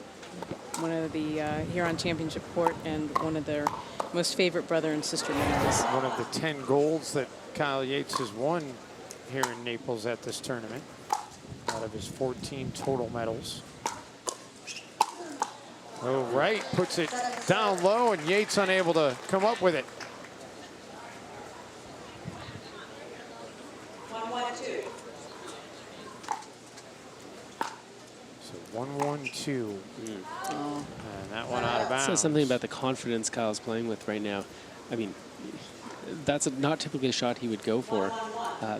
One of the Jardim Championship Court and one of their most favorite brother and sister matches. One of the 10 golds that Kyle Yates has won here in Naples at this tournament, out of his 14 total medals. Oh, right, puts it down low, and Yates unable to come up with it. 1-1-2. So 1-1-2. And that one out of bounds. Says something about the confidence Kyle's playing with right now. I mean, that's not typically a shot he would go for.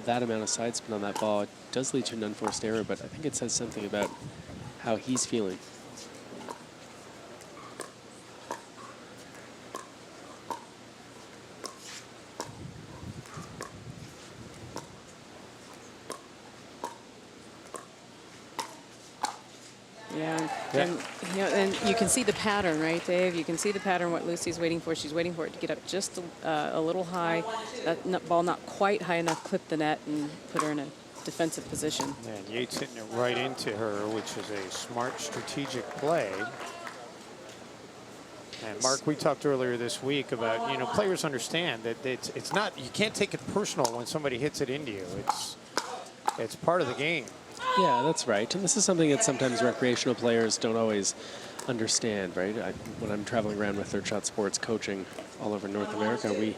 That amount of side spin on that ball, it does lead to an unforced error, but I think it says something about how he's feeling. Yeah, and you can see the pattern, right, Dave? You can see the pattern, what Lucy's waiting for. She's waiting for it to get up just a little high. That ball not quite high enough, clip the net and put her in a defensive position. And Yates hitting it right into her, which is a smart strategic play. And Mark, we talked earlier this week about, you know, players understand that it's not, you can't take it personal when somebody hits it into you. It's part of the game. Yeah, that's right. And this is something that sometimes recreational players don't always understand, right? When I'm traveling around with third shot sports coaching all over North America, we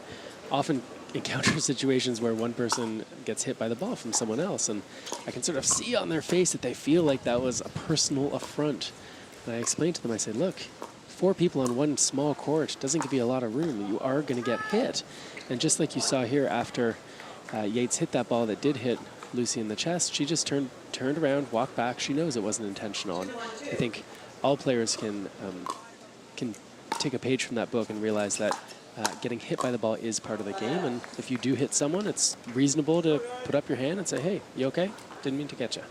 often encounter situations where one person gets hit by the ball from someone else, and I can sort of see on their face that they feel like that was a personal affront. And I explained to them, I said, look, 4 people on one small court doesn't give you a lot of room. You are going to get hit. And just like you saw here after Yates hit that ball that did hit Lucy in the chest, she just turned around, walked back. She knows it wasn't intentional. And I think all players can take a page from that book and realize that getting hit by the ball is part of the game. And if you do hit someone, it's reasonable to put up your hand and say, hey, you okay? Didn't mean to get you.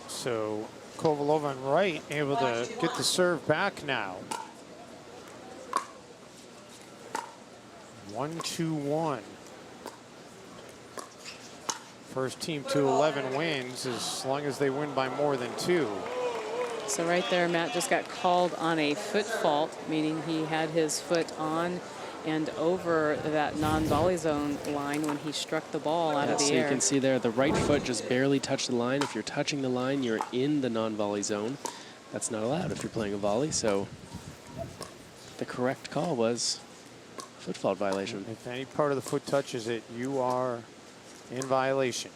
So Kovalova and Wright able to get the serve back now. 1-2-1. First team to 11 wins as long as they win by more than 2. So right there, Matt just got called on a foot fault, meaning he had his foot on and over that non-volley zone line when he struck the ball out of the so air. You can see there, the right foot just barely touched the line. If you're touching the line, you're in the non-volley zone. That's not allowed if you're playing a volley. So the correct call was foot fault violation. If any part of the foot touches it, you are in violation.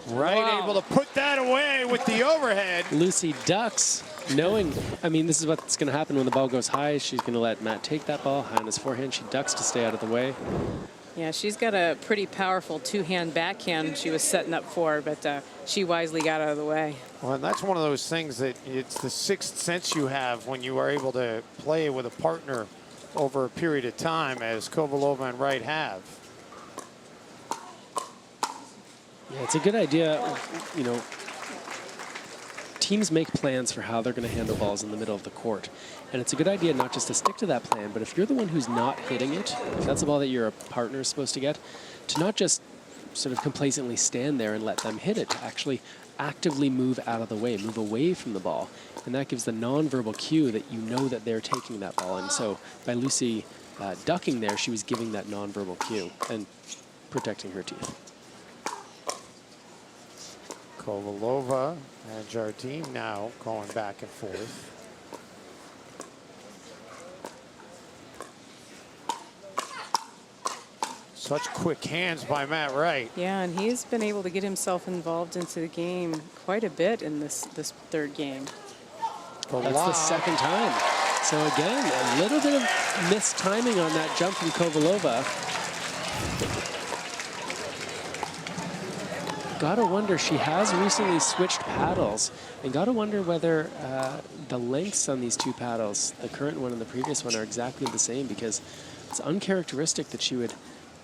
Right, wow. Able to put that away with the overhead. Lucy ducks, knowing, I mean, this is what's going to happen when the ball goes high. She's going to let Matt take that ball high on his forehand. She ducks to stay out of the way. Yeah, she's got a pretty powerful two-hand backhand she was setting up for, but she wisely got out of the way. Well, and that's one of those things that it's the sixth sense you have when you are able to play with a partner over a period of time, as Kovalova and Wright have. Yeah, it's a good idea. You know, teams make plans for how they're going to handle balls in the middle of the court. And it's a good idea not just to stick to that plan, but if you're the one who's not hitting it, if that's a ball that your partner is supposed to get, to not just sort of complacently stand there and let them hit it, to actually actively move out of the way, move away from the ball. And that gives the nonverbal cue that you know that they're taking that ball. And so by Lucy ducking there, she was giving that nonverbal cue and protecting her teeth. Kovalova and Jardim now going back and forth. Such quick hands by Matt Wright. Yeah, and he's been able to get himself involved into the game quite a bit in this third game. That's the second time. So again, a little bit of missed timing on that jump from Kovalova. Gotta wonder, she has recently switched paddles, and gotta wonder whether the lengths on these two paddles, the current one and the previous one, are exactly the same, because it's uncharacteristic that she would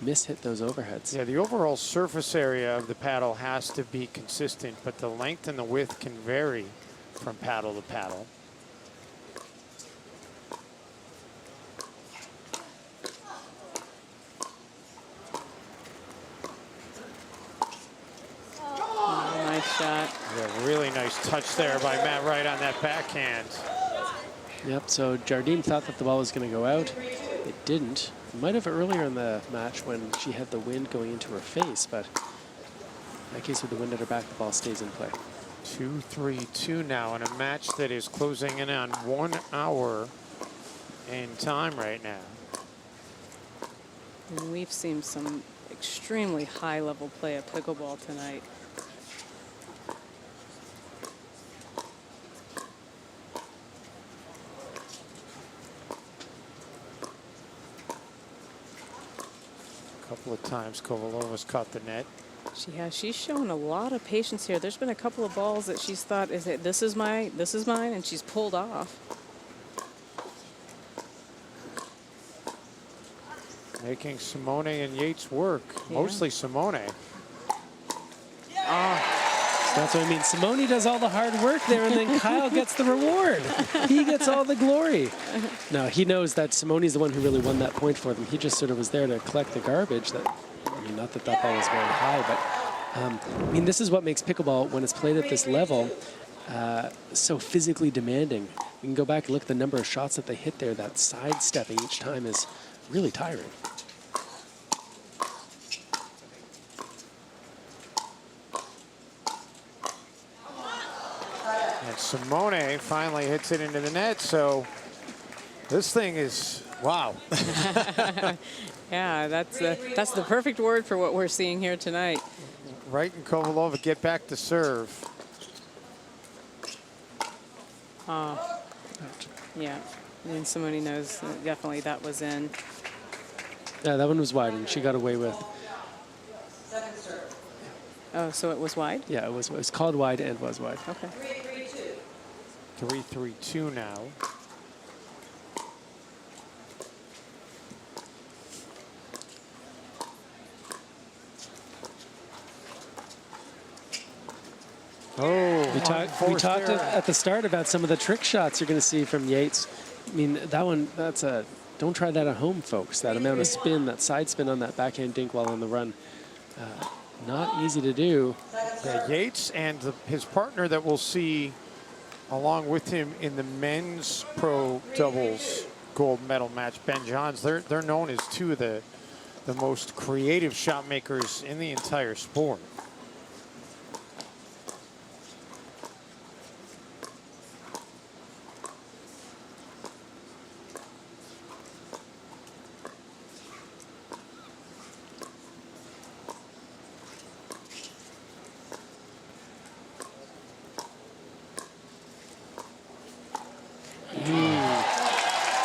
miss-hit those overheads. Yeah, the overall surface area of the paddle has to be consistent, but the length and the width can vary from paddle to paddle. Nice shot. Yeah, really nice touch there by Matt Wright on that backhand. Yep, so Jardim thought that the ball was going to go out. It didn't. It might have earlier in the match when she had the wind going into her face, but in that case with the wind at her back, the ball stays in play. 2-3-2 now in a match that is closing in on 1 hour in time right now. And we've seen some extremely high-level play at pickleball tonight. A couple of times Kovalova's caught the net. She's shown a lot of patience here. There's been a couple of balls that she's thought, this is mine, and she's pulled off. Making Simone and Yates work, mostly Simone. That's what I mean. Simone does all the hard work there, and then Kyle gets the reward. He gets all the glory. No, he knows that Simone's the one who really won that point for them. He just sort of was there to collect the garbage. I mean, not that that ball was very high, but I mean, this is what makes pickleball, when it's played at this level, so physically demanding. You can go back and look at the number of shots that they hit there. That sidestepping each time is really tiring. And Simone finally hits it into the net, so this thing is, wow. Yeah, that's the perfect word for what we're seeing here tonight. Wright and Kovalova get back to serve. Yeah, and Simone knows that definitely that was in. Yeah, that one was wide, and she got away with. Oh, so it was wide? Yeah, it was called wide and was wide. Okay. 3-3-2 now. Oh, we talked at the start about some of the trick shots you're going to see from Yates. I mean, that one, don't try that at home, folks. That amount of spin, that side spin on that backhand dink while on the run. Not easy to do. Yeah, Yates and his partner that we'll see along with him in the men's pro doubles gold medal match, Ben Johns, they're known as two of the most creative shot makers in the entire sport.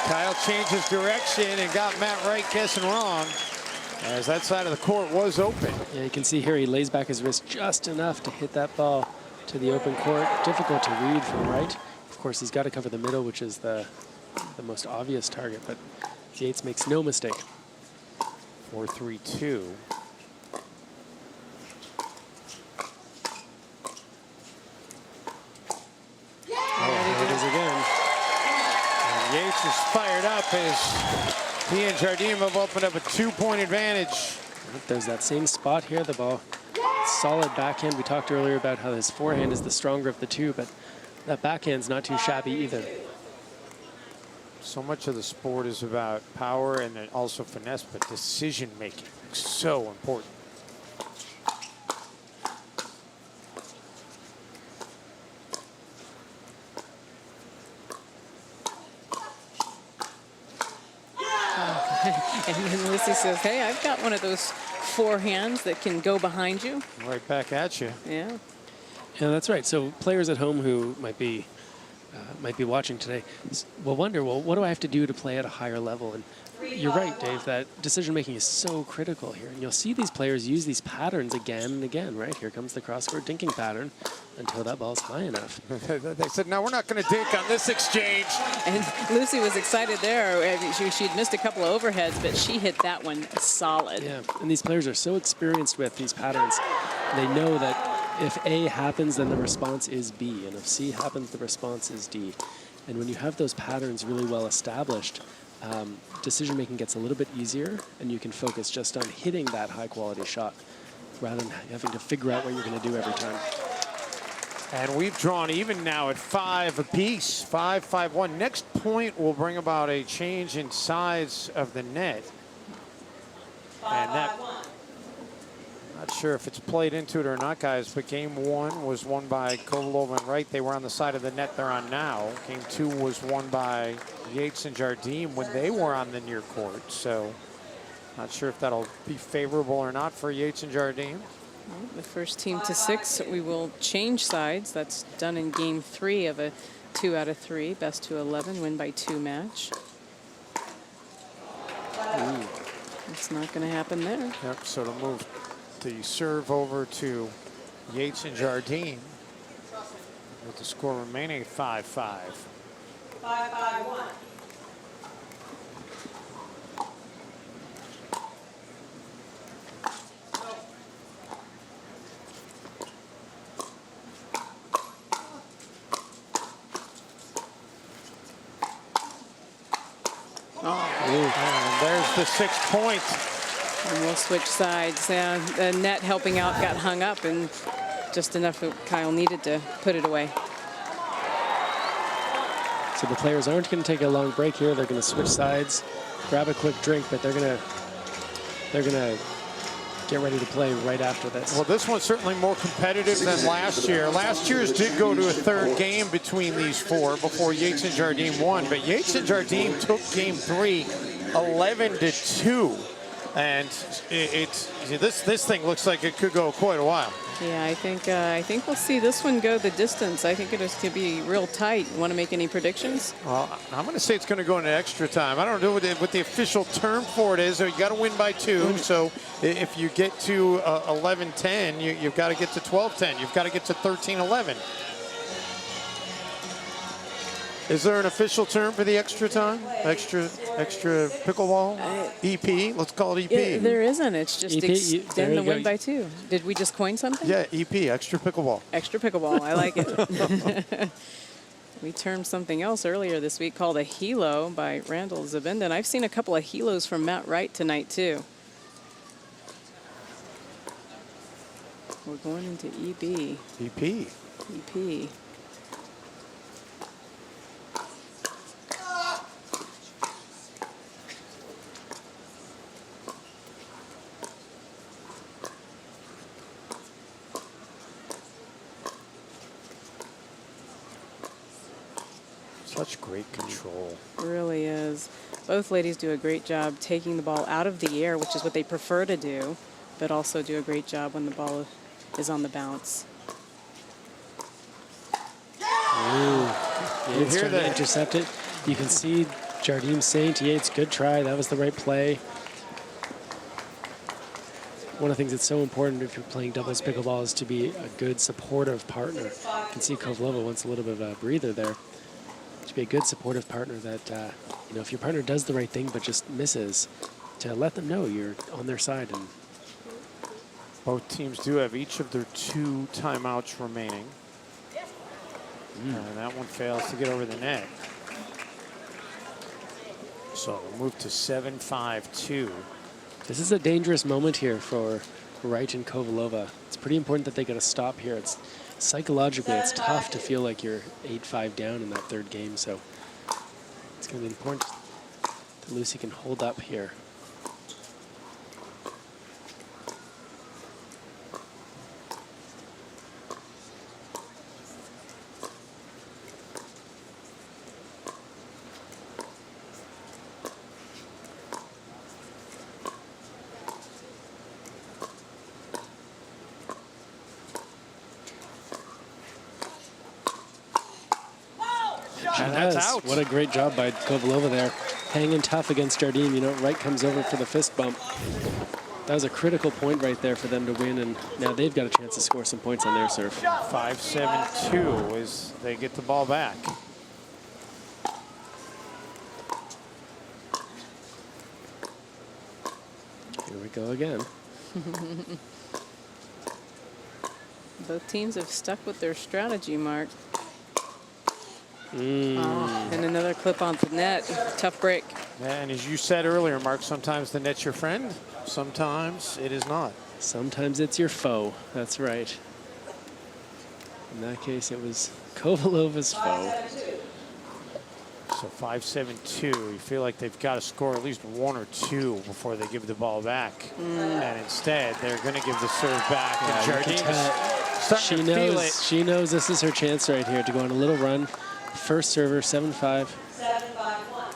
Kyle changes direction and got Matt Wright guessing wrong, as that side of the court was open. Yeah, you can see here he lays back his wrist just enough to hit that ball to the open court. Difficult to read from Wright. Of course, he's got to cover the middle, which is the most obvious target, but Yates makes no mistake. 4-3-2. Oh, there it is again. Yates is fired up as he and Jardim have opened up a 2-point advantage. There's that same spot here, the ball. Solid backhand. We talked earlier about how his forehand is the stronger of the two, but that backhand's not too shabby either. So much of the sport is about power and then also finesse, but decision making is so important. And then Lucy says, hey, I've got one of those forehands that can go behind you. Right back at you. Yeah. Yeah, that's right. So players at home who might be watching today will wonder, well, what do I have to do to play at a higher level? And you're right, Dave, that decision-making is so critical here. And you'll see these players use these patterns again and again, right? Here comes the cross-court dinking pattern until that ball's high enough. They said, no, we're not going to dink on this exchange. And Lucy was excited there. She'd missed a couple of overheads, but she hit that one solid. Yeah, and these players are so experienced with these patterns. They know that if A happens, then the response is B. And if C happens, the response is D. And when you have those patterns really well established, decision-making gets a little bit easier, and you can focus just on hitting that high-quality shot rather than having to figure out what you're going to do every time. And we've drawn even now at 5 apiece, 5-5-1. Next point will bring about a change in size of the net. And that, not sure if it's played into it or not, guys, but game 1 was won by Kovalova and Wright. They were on the side of the net they're on now. Game 2 was won by Yates and Jardim when they were on the near court. So not sure if that'll be favorable or not for Yates and Jardim. Well, the first team to 6, we will change sides. That's done in game 3 of a 2 out of 3, best to 11, win by 2 match. It's not going to happen there. Yep, so to move the serve over to Yates and Jardim with the score remaining 5-5. 5-5-1. And there's the 6th point. And we'll switch sides. The net helping out got hung up, and just enough that Kyle needed to put it away. So the players aren't going to take a long break here. They're going to switch sides, grab a quick drink, but they're going to get ready to play right after this. Well, this one's certainly more competitive than last year. Last year's did go to a 3rd game between these 4 before Yates and Jardim won, but Yates and Jardim took game 3 11-2. And this thing looks like it could go quite a while. Yeah, I think we'll see this one go the distance. I think it is going to be real tight. Want to make any predictions? Well, I'm going to say it's going to go into extra time. I don't know what the official term for it is. So you got to win by 2. So if you get to 11-10, you've got to get to 12-10. You've got to get to 13-11. Is there an official term for the extra time? Extra pickleball? EP? Let's call it EP. Yeah, there isn't. It's just EP, extend the win by 2. Did we just coin something? Yeah, EP, extra pickleball. Extra pickleball. I like it. We termed something else earlier this week called a helo by Randall Zabinda. And I've seen a couple of helos from Matt Wright tonight, too. We're going into EB. EP. EP. Such great control. Really is. Both ladies do a great job taking the ball out of the air, which is what they prefer to do, but also do a great job when the ball is on the bounce. Yates trying to intercept it. You can see Jardim saying to Yates, good try, that was the right play. One of the things that's so important if you're playing doubles pickleball is to be a good supportive partner. You can see Kovalova wants a little bit of a breather there. To be a good supportive partner that, if your partner does the right thing but just misses, to let them know you're on their side. And both teams do have each of their 2 timeouts remaining. And that one fails to get over the net. So we'll move to 7-5-2. This is a dangerous moment here for Wright and Kovalova. It's pretty important that they get a stop here. It's psychologically, it's tough to feel like you're 8-5 down in that 3rd game. So it's going to be important that Lucy can hold up here. And that's out. What a great job by Kovalova there. Hanging tough against Jardim. You know, right comes over for the fist bump. That was a critical point right there for them to win, and now they've got a chance to score some points on their serve. 5-7-2 as they get the ball back. Here we go again. Both teams have stuck with their strategy, Mark. Oh, and another clip on the net. Tough break. And as you said earlier, Mark, sometimes the net's your friend, sometimes it is not. Sometimes it's your foe. That's right. In that case, it was Kovalova's foe. So 5-7-2. You feel like they've got to score at least 1 or 2 before they give the ball back. And instead, they're going to give the serve back. And Jardim is starting to feel it. She knows this is her chance right here to go on a little run. First server, 7-5. 7-5-1.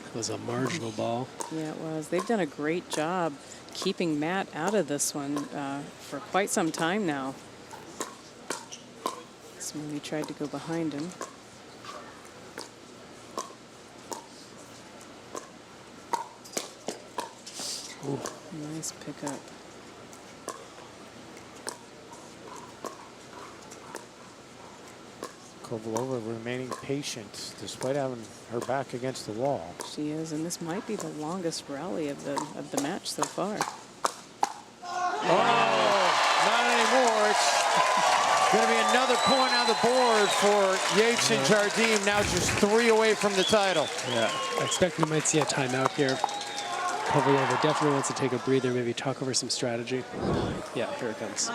It was a marginal ball. Yeah, it was. They've done a great job keeping Matt out of this one for quite some time now. Simone tried to go behind him. Ooh. Nice pickup. Kovalova remaining patient despite having her back against the wall. She is, and this might be the longest rally of the match so far. Oh, not anymore. It's going to be another point on the board for Yates and Jardim, now just 3 away from the title. Yeah, I expect we might see a timeout here. Kovalova definitely wants to take a breather, maybe talk over some strategy. Yeah, here it comes.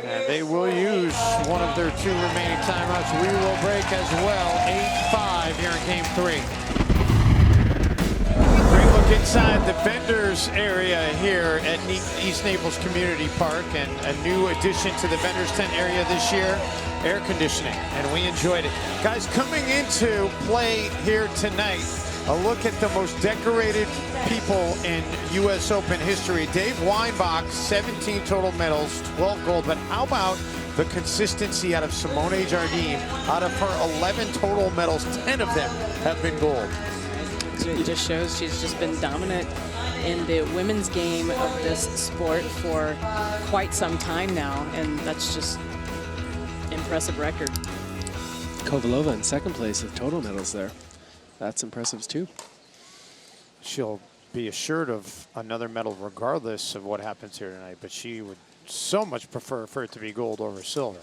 And they will use one of their 2 remaining timeouts. We will break as well. 8-5 here in game 3. Great look inside the vendors area here at East Naples Community Park, and a new addition to the vendors tent area this year, air conditioning, and we enjoyed it. Guys, coming into play here tonight, a look at the most decorated people in U.S. Open history. Dave Weinbach, 17 total medals, 12 gold. But how about the consistency out of Simone Jardim? Out of her 11 total medals, 10 of them have been gold. It just shows she's just been dominant in the women's game of this sport for quite some time now, and that's just impressive record. Kovalova in second place with total medals there. That's impressive too. She'll be assured of another medal regardless of what happens here tonight, but she would so much prefer for it to be gold over silver.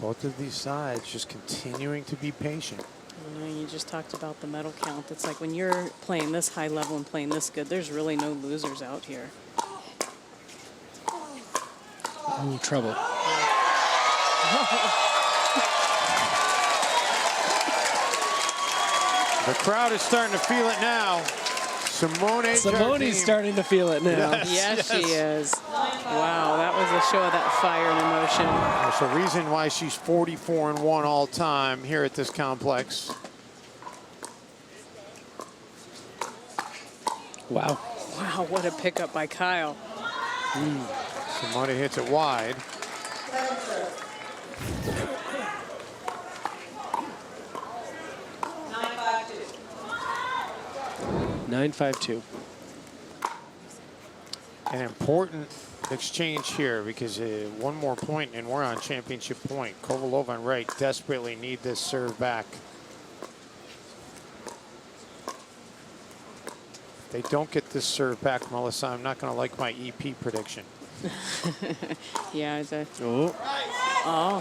Both of these sides just continuing to be patient. You know, you just talked about the medal count. It's like when you're playing this high level and playing this good, there's really no losers out here. Ooh, trouble. The crowd is starting to feel it now. Simone's starting to feel it now. Yes, she is. Wow, that was a show of that fire and emotion. There's a reason why she's 44-1 all time here at this complex. Wow. Wow, what a pickup by Kyle. Simone hits it wide. 9-5-2. An important exchange here because one more point and we're on championship point. Kovalova and Wright desperately need this serve back. If they don't get this serve back, Melissa, I'm not going to like my EP prediction. Yeah, it's a... Oh.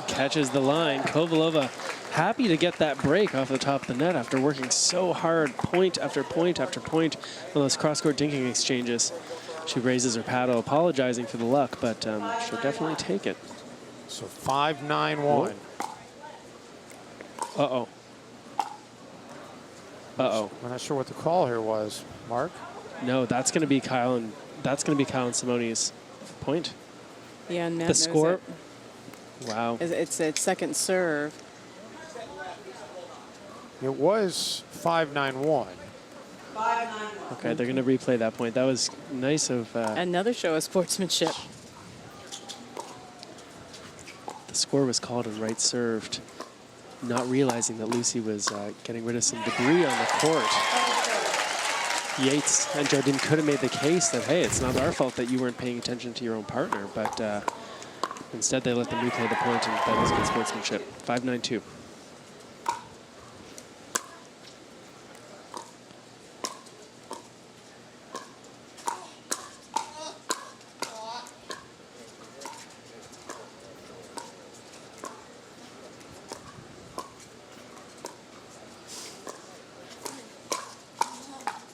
Catches the line. Kovalova happy to get that break off the top of the net after working so hard, point after point after point on those cross-court dinking exchanges. She raises her paddle, apologizing for the luck, but she'll definitely take it. So 5-9-1. Uh-oh. Uh-oh. I'm not sure what the call here was, Mark. No, that's going to be Kyle, and that's going to be Kyle and Simone's point. Yeah, and Matt The knows score. it. Wow. It's a second serve. It was 5-9-1. 5-9-1. Okay, they're going to replay that point. That was nice of... Another show of sportsmanship. the score was called and right served, not realizing that Lucy was getting rid of some debris on the court. Yates and Jardim could have made the case that, hey, it's not our fault that you weren't paying attention to your own partner, but instead they let them replay the point, and that was good sportsmanship. 5-9-2.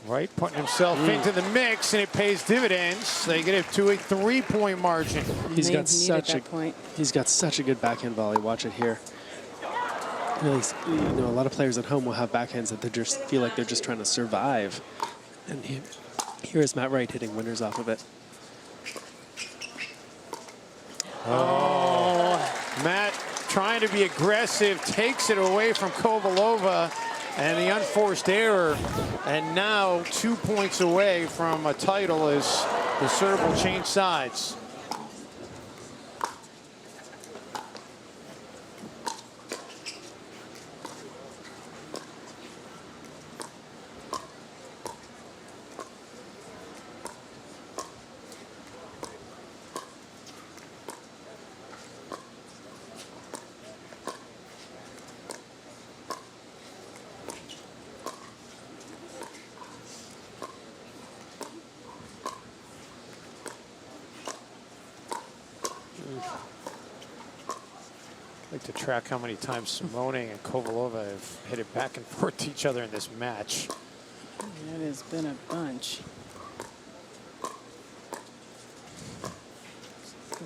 Right, putting himself into the mix, and it pays dividends. They get it to a 3-point margin. He's got such a good backhand volley. Watch it here. Really, you know, a lot of players at home will have backhands that they just feel like they're just trying to survive, and here is Matt Wright hitting winners off of it. Oh, Matt trying to be aggressive, takes it away from Kovalova, and the unforced error, and now 2 points away from a title as the serve will change sides. I'd like to track how many times Simone and Kovalova have hit it back and forth to each other in this match. That has been a bunch.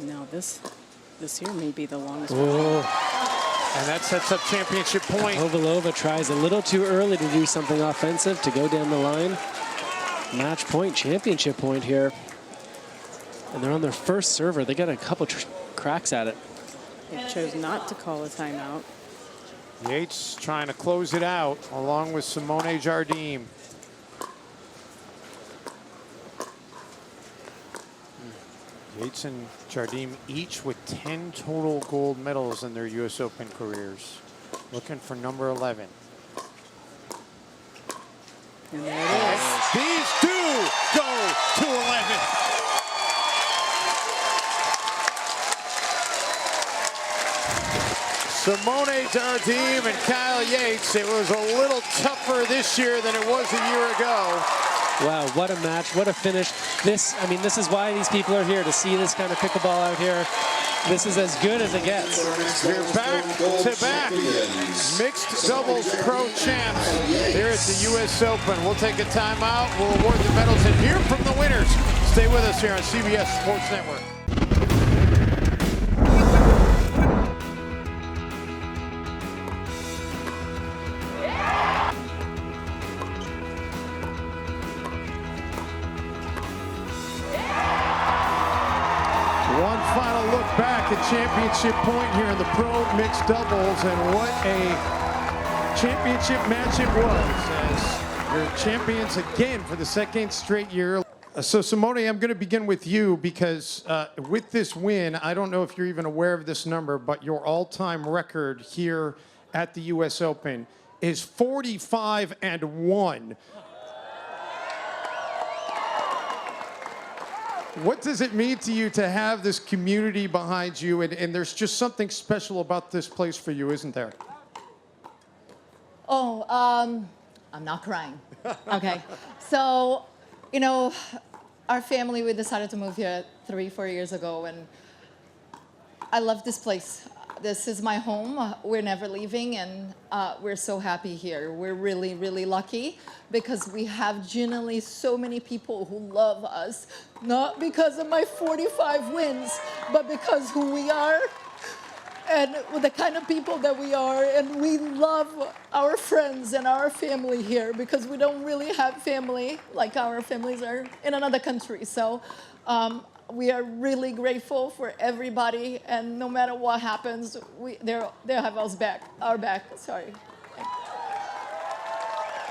Now this here may be the longest one. And that sets up championship point. Kovalova tries a little too early to do something offensive to go down the line. Match point, championship point here. And they're on their first server. They got a couple cracks at it. They chose not to call a timeout. Yates trying to close it out along with Simone Jardim. Yates and Jardim each with 10 total gold medals in their US Open careers. Looking for number 11. And there it is. These two go to 11. Simone Jardim and Kyle Yates. It was a little tougher this year than it was a year ago. Wow, what a match, what a finish. I mean, this is why these people are here, to see this kind of pickleball out here. This is as good as it gets. We're back to back mixed doubles pro champs here at the US Open. We'll take a timeout. We'll award the medals and hear from the winners. Stay with us here on CBS Sports Network. One final look back at championship point here in the pro mixed doubles, and what a championship match it was, as you're champions again for the second straight year. So Simone, I'm going to begin with you because with this win, I don't know if you're even aware of this number, but your all-time record here at the US Open is 45-1. What does it mean to you to have this community behind you? And there's just something special about this place for you, isn't there? Oh, I'm not crying. Okay. So, you know, our family, we decided to move here 3-4 years ago, and I love this place. This is my home. We're never leaving, and we're so happy here. We're really, really lucky because we have genuinely so many people who love us, not because of my 45 wins, but because who we are and the kind of people that we are. And we love our friends and our family here because we don't really have family like our families are in another country. So we are really grateful for everybody, and no matter what happens, they'll have our back. Sorry.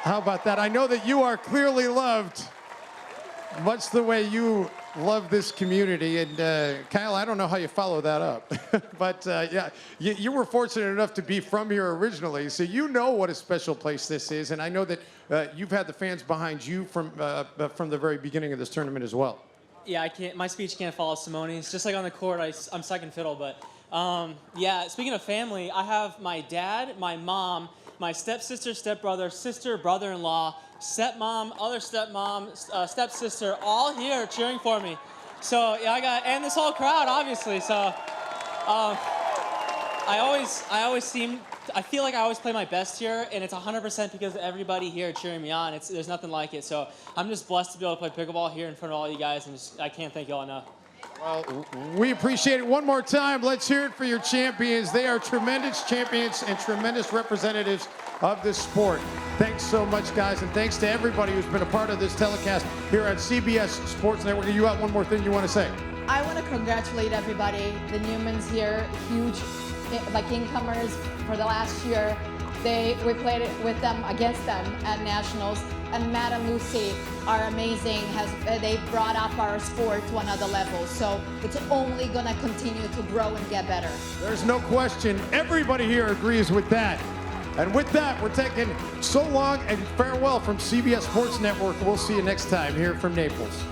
How about that? I know that you are clearly loved, much the way you love this community. And Kyle, I don't know how you follow that up, but yeah, you were fortunate enough to be from here originally, so you know what a special place this is. And I know that you've had the fans behind you from the very beginning of this tournament as well. Yeah, my speech can't follow Simone's. Just like on the court, I'm second fiddle. But yeah, speaking of family, I have my dad, my mom, my stepsister, stepbrother, sister, brother-in-law, stepmom, other stepmom, stepsister, all here cheering for me. So yeah, and this whole crowd, obviously. So I feel like I always play my best here, and it's 100% because of everybody here cheering me on. There's nothing like it. So I'm just blessed to be able to play pickleball here in front of all you guys, and I can't thank you all enough. Well, we appreciate it. One more time, let's hear it for your champions. They are tremendous champions and tremendous representatives of this sport. Thanks so much, guys, and thanks to everybody who's been a part of this telecast here at CBS Sports Network. You got one more thing you want to say? I want to congratulate everybody. The Newmans here, huge, like incomers for the last year. We played with them, against them at Nationals. And Matt and Lucy are amazing. They brought up our sport to another level. So it's only going to continue to grow and get better. There's no question. Everybody here agrees with that. And with that, we're taking so long and farewell from CBS Sports Network. We'll see you next time here from Naples.